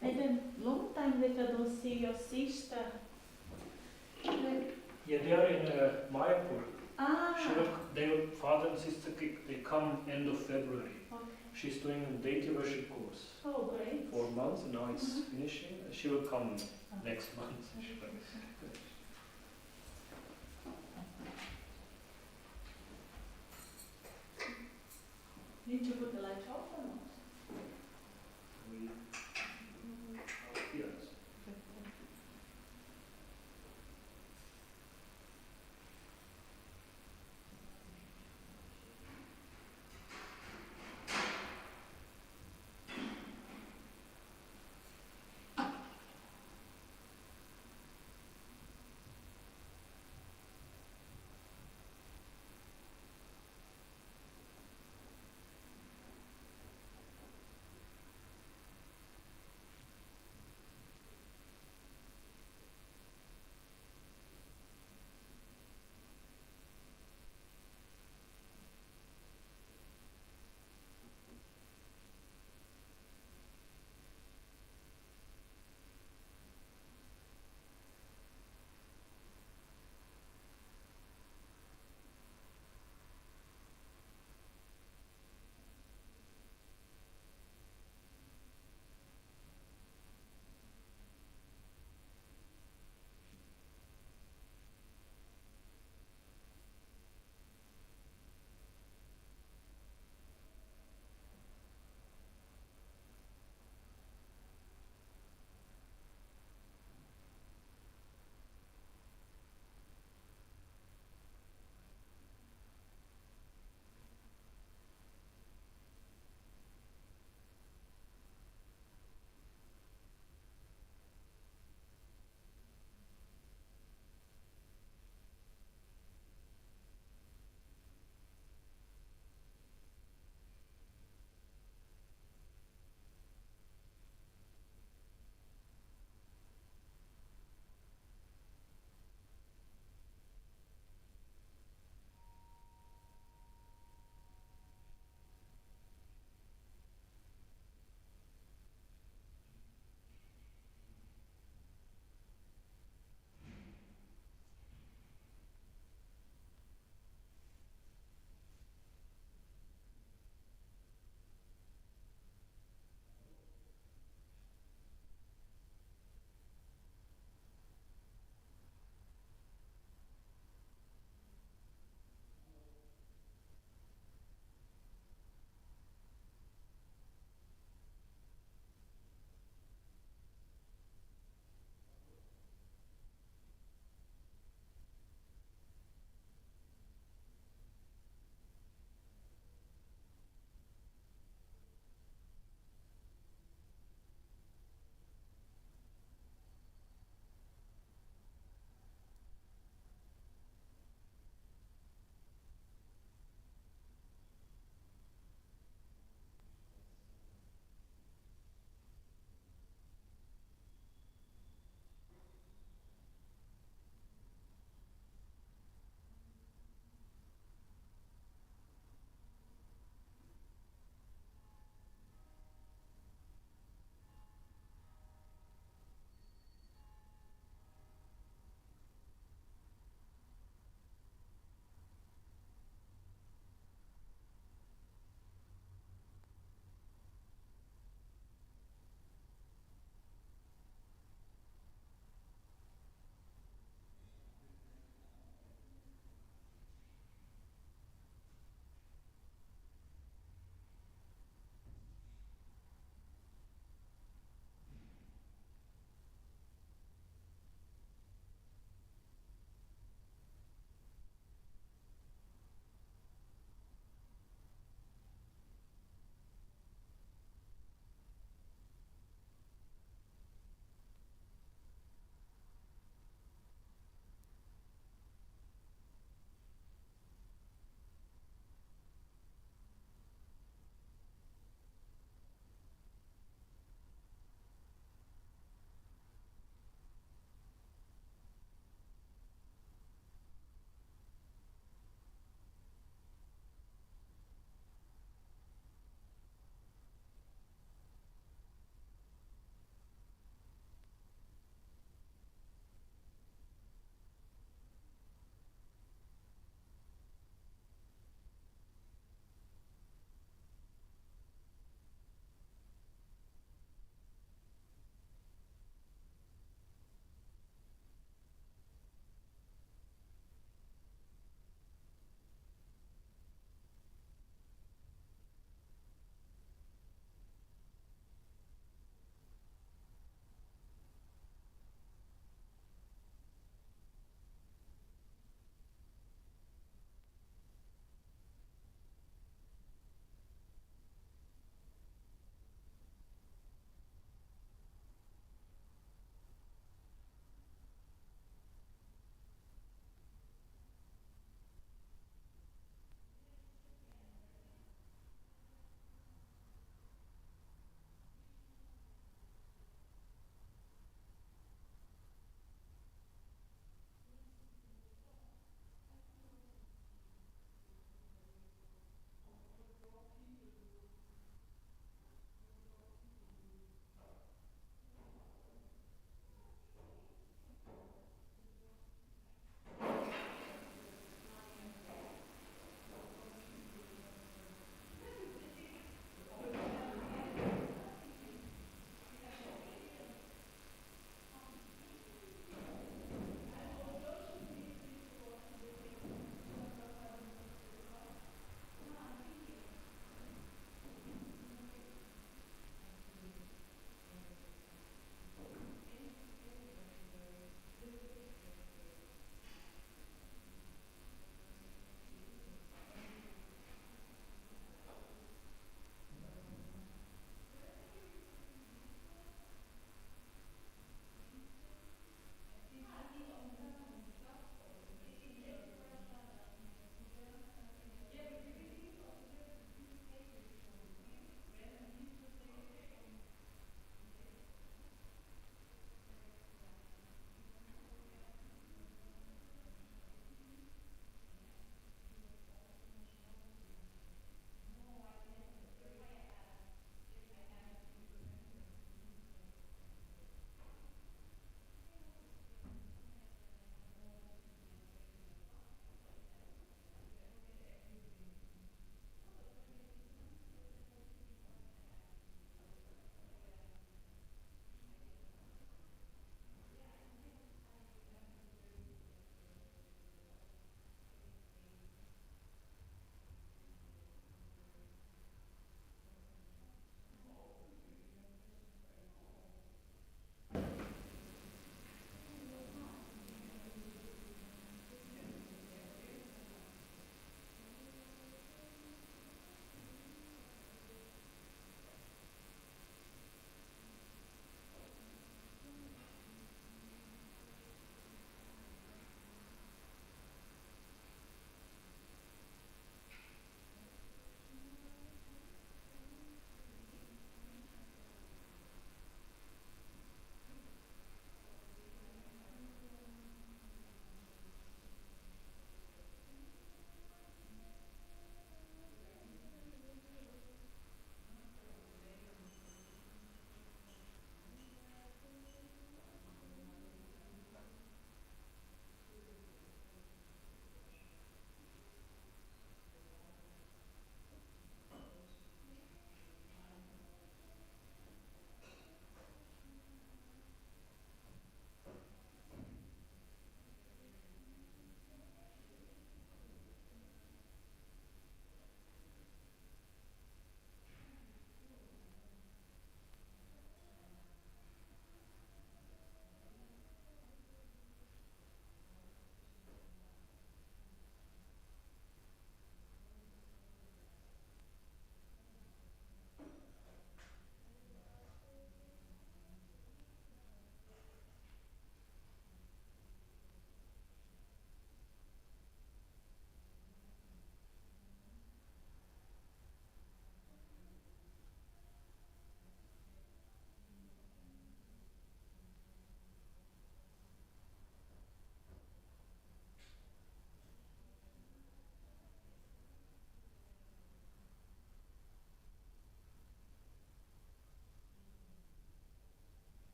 And then long time that I don't see your sister. Yeah, they are in Mayapur. Ah. Their father and sister, they come end of February. Okay. She's doing a deity worship course. Oh, great. 4 months, and now it's Mhm. finishing. She will come next month.